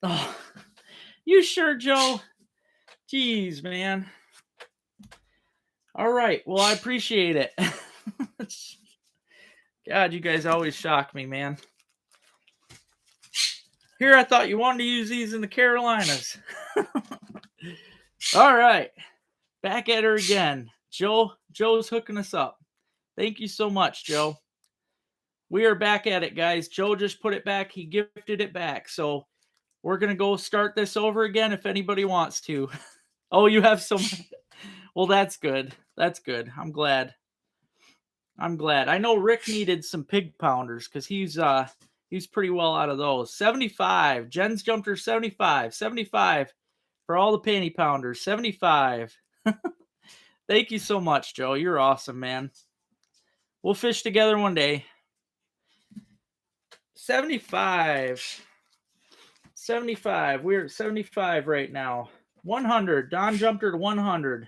Oh, you sure, Joe? Jeez, man. All right. Well, I appreciate it. God, you guys always shock me, man. Here, I thought you wanted to use these in the Carolinas. All right. Back at her again. Joe's hooking us up. Thank you so much, Joe. We are back at it, guys. Joe just put it back. He gifted it back. So we're going to go start this over again if anybody wants to. Oh, you have some. Well, that's good. That's good. I'm glad. I know Rick needed some pig pounders because he's pretty well out of those. 75. Jen's jumped her 75. 75 for all the panty pounders. 75. Thank you so much, Joe. You're awesome, man. We'll fish together one day. 75. 75. We're at 75 right now. 100. Don jumped her to 100.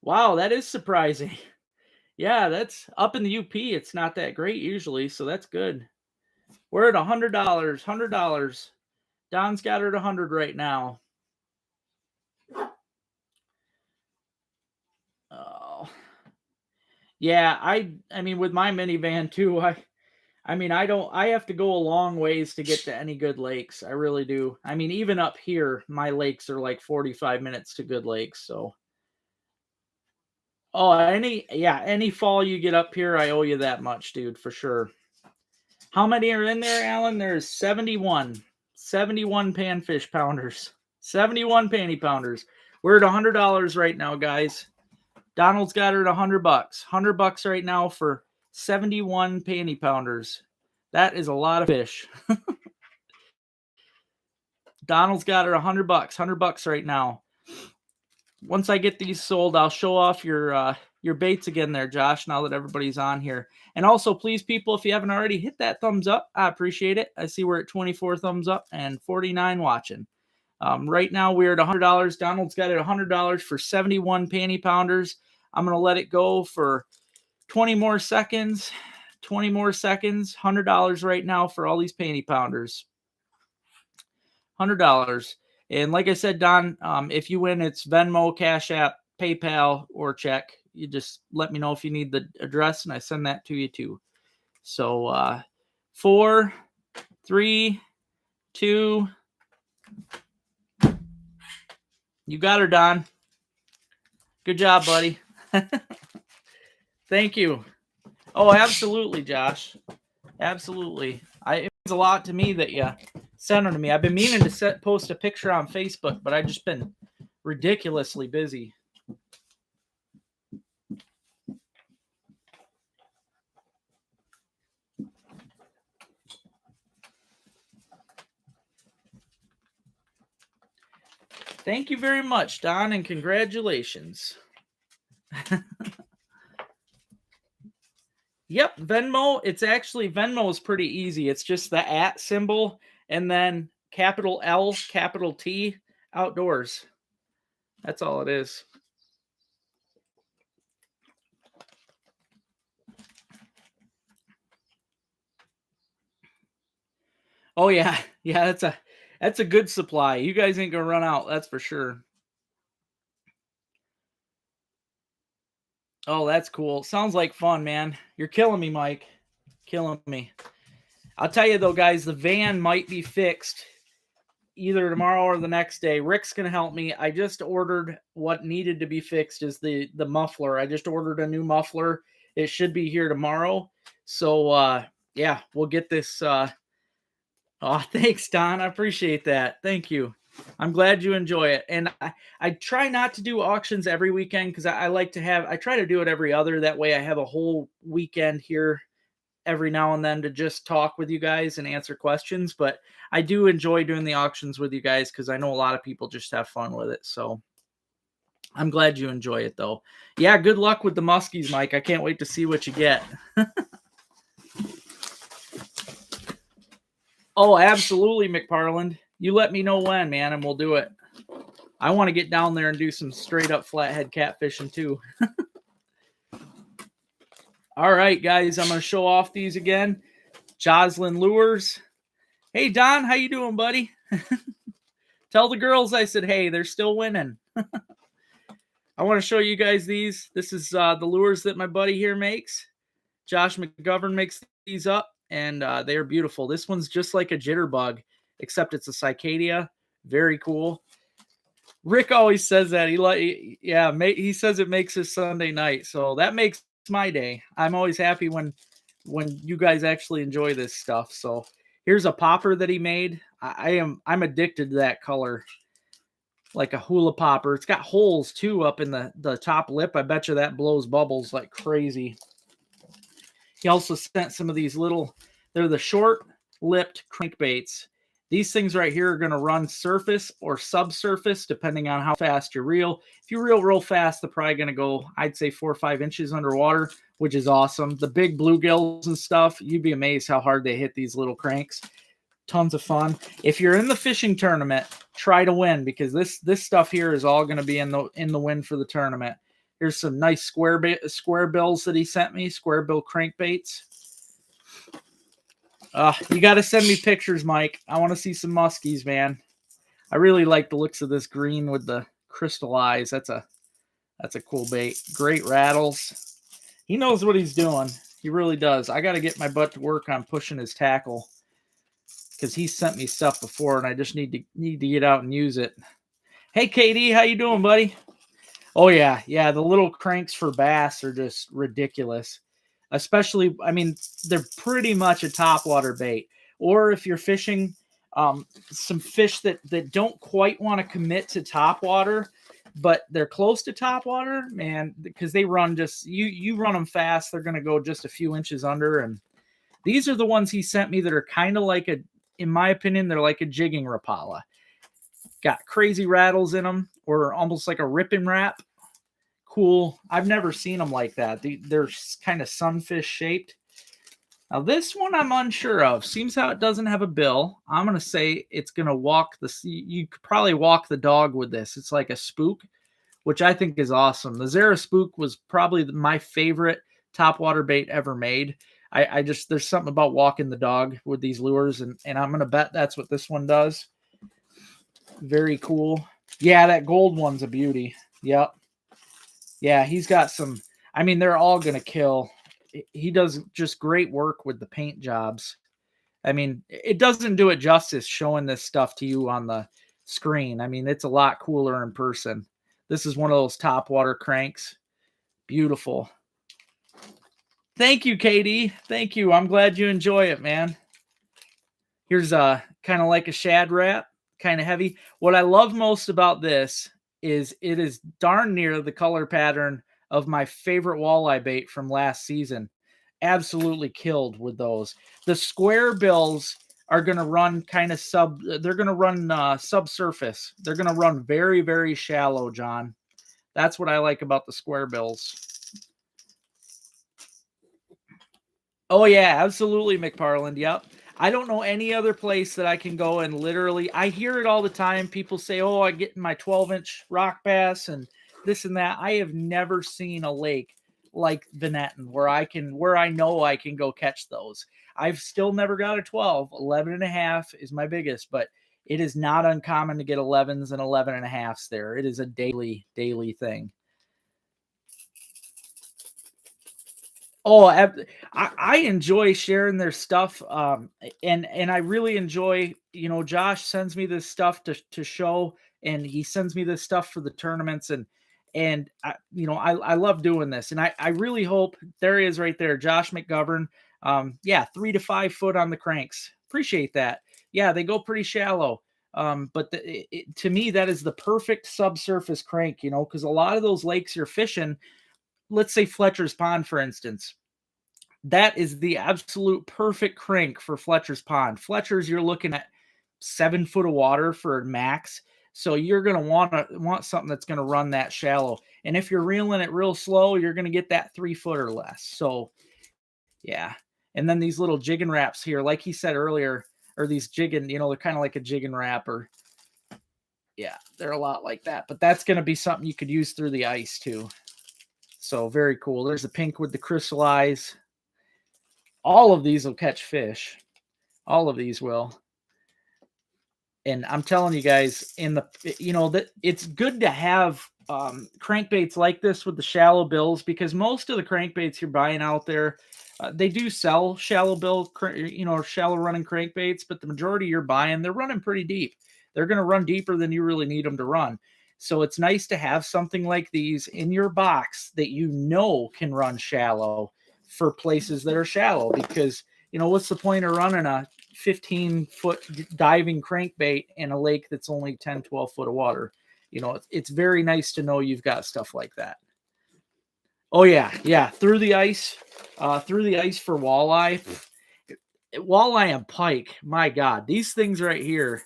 Wow, that is surprising. Yeah, that's up in the UP. It's not that great usually, so that's good. We're at $100. $100. Don's got her at 100 right now. Oh. Yeah, I mean with my minivan too, I have to go a long ways to get to any good lakes. I really do. I mean, even up here, my lakes are like 45 minutes to good lakes, so oh, any fall you get up here, I owe you that much, dude, for sure. How many are in there, Alan? There's 71. 71 panfish pounders. 71 panty pounders. We're at $100 right now, guys. Donald's got her at $100. $100 right now for 71 panty pounders. That is a lot of fish. Donald's got her $100. $100 right now. Once I get these sold, I'll show off your baits again there, Josh, now that everybody's on here. And also, please, people, if you haven't already, hit that thumbs up. I appreciate it. I see we're at 24 thumbs up and 49 watching. Right now, we're at $100. Donald's got it $100 for 71 panty pounders. I'm going to let it go for 20 more seconds. 20 more seconds. $100 right now for all these panty pounders. $100. And like I said, Don, if you win, it's Venmo, Cash App, PayPal, or check. You just let me know if you need the address, and I send that to you too. So 4, 3, 2. You got her, Don. Good job, buddy. Thank you. Oh, absolutely, Josh. Absolutely. It means a lot to me that you sent them to me. I've been meaning to post a picture on Facebook, but I've just been ridiculously busy. Thank you very much, Don, and congratulations. Yep, Venmo. It's actually, Venmo is pretty easy. It's just the @ symbol and then capital L, capital T, Outdoors. That's all it is. Oh yeah. Yeah, that's a good supply. You guys ain't gonna run out, that's for sure. Oh, that's cool. Sounds like fun, man. You're killing me, Mike. Killing me. I'll tell you though, guys, the van might be fixed either tomorrow or the next day. Rick's gonna help me. I just ordered what needed to be fixed is the muffler. I just ordered a new muffler. It should be here tomorrow. So yeah, we'll get this. Oh, thanks, Don. I appreciate that. Thank you. I'm glad you enjoy it. And I try not to do auctions every weekend because I like to I try to do it every other. That way I have a whole weekend here every now and then to just talk with you guys and answer questions. But I do enjoy doing the auctions with you guys because I know a lot of people just have fun with it. So I'm glad you enjoy it, though. Yeah, good luck with the muskies, Mike. I can't wait to see what you get. Oh, absolutely, McParland. You let me know when, man, and we'll do it. I want to get down there and do some straight up flathead catfishing too. All right, guys, I'm going to show off these again. Joslyn Lures. Hey, Don, how you doing, buddy? Tell the girls I said, hey, they're still winning. I want to show you guys these. This is the lures that my buddy here makes. Josh McGovern makes these up, and they are beautiful. This one's just like a jitterbug, except it's a cicadia. Very cool. Rick always says that. He says it makes his Sunday night, so that makes my day. I'm always happy when you guys actually enjoy this stuff. So here's a popper that he made. I'm addicted to that color, like a hula popper. It's got holes too up in the top lip. I bet you that blows bubbles like crazy. He also sent some of these they're the short-lipped crankbaits. These things right here are going to run surface or subsurface, depending on how fast you reel. If you reel real fast, they're probably going to go, I'd say, 4 or 5 inches underwater, which is awesome. The big bluegills and stuff, you'd be amazed how hard they hit these little cranks. Tons of fun. If you're in the fishing tournament, try to win, because this stuff here is all going to be in the win for the tournament. Here's some nice square bills that he sent me, square bill crankbaits. You got to send me pictures, Mike. I want to see some muskies, man. I really like the looks of this green with the crystal eyes. That's a cool bait. Great rattles. He knows what he's doing. He really does. I got to get my butt to work on pushing his tackle, because he sent me stuff before, and I just need to get out and use it. Hey, KD, how you doing, buddy? Oh yeah, the little cranks for bass are just ridiculous. Especially, I mean, they're pretty much a topwater bait. Or if you're fishing some fish that don't quite want to commit to top water, but they're close to top water, man, because they run just you run them fast, they're going to go just a few inches under. And these are the ones he sent me that are kind of like in my opinion, they're like a jigging Rapala. Got crazy rattles in them, or almost like a ripping wrap. Cool. I've never seen them like that. They're kind of sunfish shaped. Now this one I'm unsure of. Seems how it doesn't have a bill. I'm going to say it's going to walk you could probably walk the dog with this. It's like a spook, which I think is awesome. The Zara spook was probably my favorite topwater bait ever made. I just, there's something about walking the dog with these lures, and I'm going to bet that's what this one does. Very cool. Yeah, that gold one's a beauty. Yep. Yeah, he's got some, I mean, they're all going to kill. He does just great work with the paint jobs. I mean, it doesn't do it justice showing this stuff to you on the screen. I mean, it's a lot cooler in person. This is one of those topwater cranks. Beautiful. Thank you, Katie. Thank you. I'm glad you enjoy it, man. Here's a kind of like a shad wrap, kind of heavy. What I love most about this is it is darn near the color pattern of my favorite walleye bait from last season. Absolutely killed with those. The square bills are going to run kind of they're going to run subsurface. They're going to run very, very shallow, John. That's what I like about the square bills. Oh, yeah, absolutely, McParland. Yep. I don't know any other place that I can go and literally, I hear it all the time. People say, oh, I get in my 12-inch rock bass and this and that. I have never seen a lake like Venetton where I know I can go catch those. I've still never got a 12. 11 and a half is my biggest, but it is not uncommon to get 11s and 11 and a halves there. It is a daily thing. Oh, I enjoy sharing their stuff, and I really enjoy. Josh sends me this stuff to show, and he sends me this stuff for the tournaments, and I love doing this, and I really hope there he is right there, Josh McGovern. Yeah, 3 to 5 foot on the cranks. Appreciate that. Yeah, they go pretty shallow. But to me, that is the perfect subsurface crank, because a lot of those lakes you're fishing, let's say Fletcher's Pond, for instance, that is the absolute perfect crank for Fletcher's Pond. Fletcher's, you're looking at 7 foot of water for max. So you're going to want something that's going to run that shallow. And if you're reeling it real slow, you're going to get that 3 foot or less. So yeah. And then these little jigging wraps here, like he said earlier, or these jigging, they're kind of like a jigging wrapper. Yeah, they're a lot like that, but that's going to be something you could use through the ice too. So very cool. There's the pink with the crystal eyes. All of these will catch fish. All of these will. And I'm telling you guys, that it's good to have crankbaits like this with the shallow bills, because most of the crankbaits you're buying out there, they do sell shallow bill, shallow running crankbaits, but the majority you're buying, they're running pretty deep. They're going to run deeper than you really need them to run. So it's nice to have something like these in your box that can run shallow for places that are shallow, because, what's the point of running a 15-foot diving crankbait in a lake that's only 10, 12 foot of water? It's very nice to know you've got stuff like that. Oh yeah. Yeah. Through the ice for walleye and pike. My God, these things right here,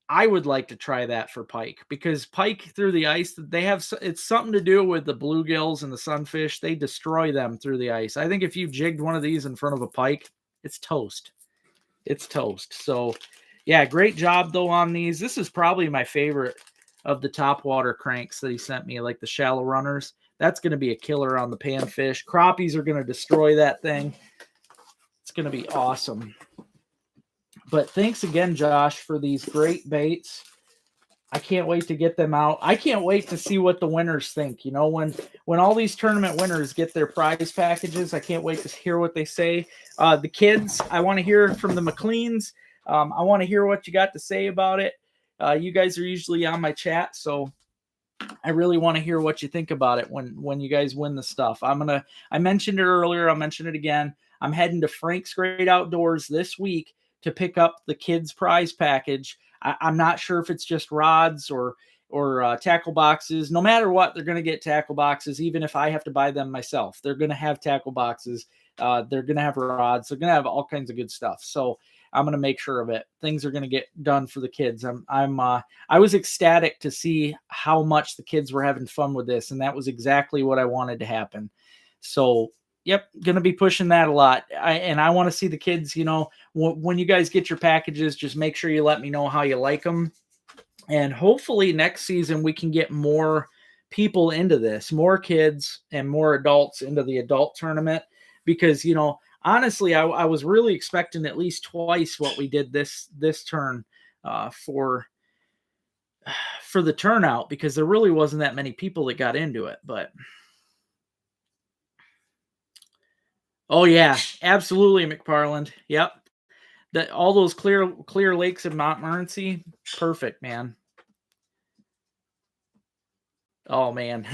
I would like to try that for pike, because pike through the ice, it's something to do with the bluegills and the sunfish. They destroy them through the ice. I think if you jigged one of these in front of a pike, it's toast. It's toast. So yeah, great job though on these. This is probably my favorite of the topwater cranks that he sent me, like the shallow runners. That's going to be a killer on the panfish. Crappies are going to destroy that thing. It's going to be awesome. But thanks again, Josh, for these great baits. I can't wait to get them out. I can't wait to see what the winners think. When all these tournament winners get their prize packages, I can't wait to hear what they say. The kids, I want to hear from the McLeans. I want to hear what you got to say about it. You guys are usually on my chat, so I really want to hear what you think about it when you guys win the stuff. I mentioned it earlier. I'll mention it again. I'm heading to Frank's Great Outdoors this week to pick up the kids prize package. I'm not sure if it's just rods or tackle boxes. No matter what, they're going to get tackle boxes, even if I have to buy them myself. They're going to have tackle boxes. They're going to have rods. They're going to have all kinds of good stuff. So I'm going to make sure of it. Things are going to get done for the kids. I was ecstatic to see how much the kids were having fun with this, and that was exactly what I wanted to happen. So, yep, going to be pushing that a lot. I want to see the kids, when you guys get your packages, just make sure you let me know how you like them. And hopefully next season we can get more people into this, more kids and more adults into the adult tournament, because, honestly, I was really expecting at least twice what we did this turn for the turnout, because there really wasn't that many people that got into it. But oh yeah, absolutely, McFarland. Yep. All those clear lakes in Montmorency, perfect, man. Oh man.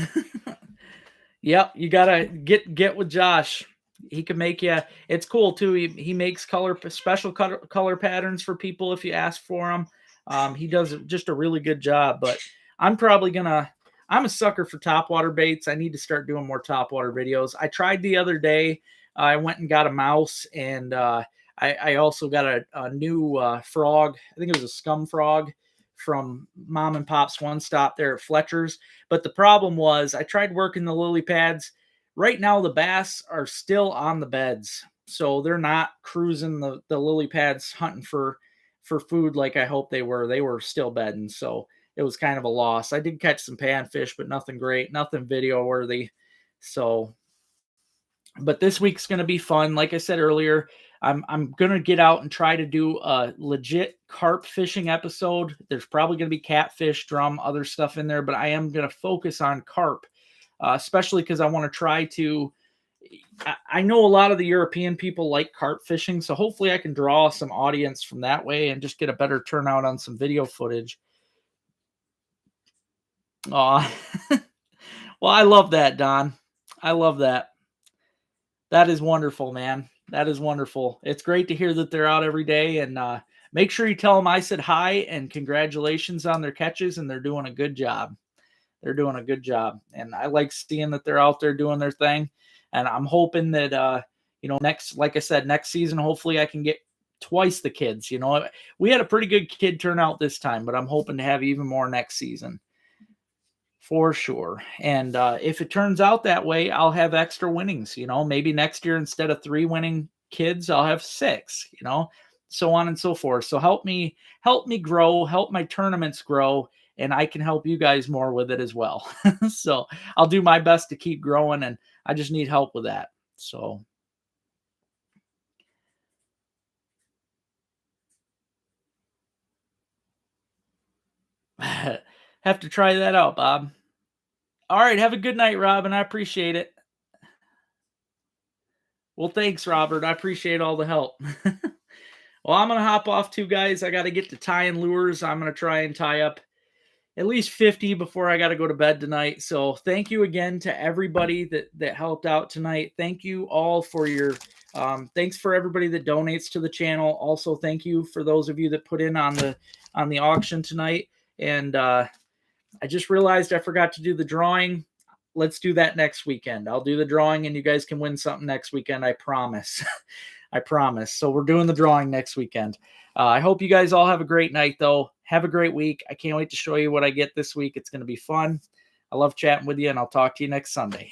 Yep, you gotta get with Josh. He can make you. It's cool too. He makes special color patterns for people if you ask for them. He does just a really good job. But I'm a sucker for topwater baits. I need to start doing more topwater videos. I tried the other day. I went and got a mouse, and I also got a new frog. I think it was a scum frog from Mom and Pop's One Stop there at Fletcher's. But the problem was I tried working the lily pads. Right now the bass are still on the beds, so they're not cruising the lily pads hunting for food like I hope they were. They were still bedding, so it was kind of a loss. I did catch some panfish, but nothing great, nothing video worthy. So, but this week's going to be fun. Like I said earlier, I'm going to get out and try to do a legit carp fishing episode. There's probably going to be catfish, drum, other stuff in there, but I am going to focus on carp, especially because I want to try to. I know a lot of the European people like carp fishing, so hopefully I can draw some audience from that way and just get a better turnout on some video footage. Aw. Well, I love that, Don. I love that. That is wonderful, man. That is wonderful. It's great to hear that they're out every day, and make sure you tell them I said hi and congratulations on their catches, and they're doing a good job. They're doing a good job, and I like seeing that they're out there doing their thing, and I'm hoping that, like I said, next season, hopefully I can get twice the kids. We had a pretty good kid turnout this time, but I'm hoping to have even more next season. For sure. And if it turns out that way, I'll have extra winnings. Maybe next year, instead of 3 winning kids, I'll have 6, so on and so forth. So help me grow, help my tournaments grow, and I can help you guys more with it as well. So I'll do my best to keep growing, and I just need help with that. So have to try that out, Bob. All right. Have a good night, Robin. I appreciate it. Well, thanks, Robert. I appreciate all the help. Well, I'm going to hop off too, guys. I got to get to tying lures. I'm going to try and tie up at least 50 before I got to go to bed tonight. So thank you again to everybody that helped out tonight. Thank you all for your thanks for everybody that donates to the channel. Also, thank you for those of you that put in on the auction tonight. And I just realized I forgot to do the drawing. Let's do that next weekend. I'll do the drawing and you guys can win something next weekend. I promise. I promise. So we're doing the drawing next weekend. I hope you guys all have a great night, though. Have a great week. I can't wait to show you what I get this week. It's going to be fun. I love chatting with you, and I'll talk to you next Sunday.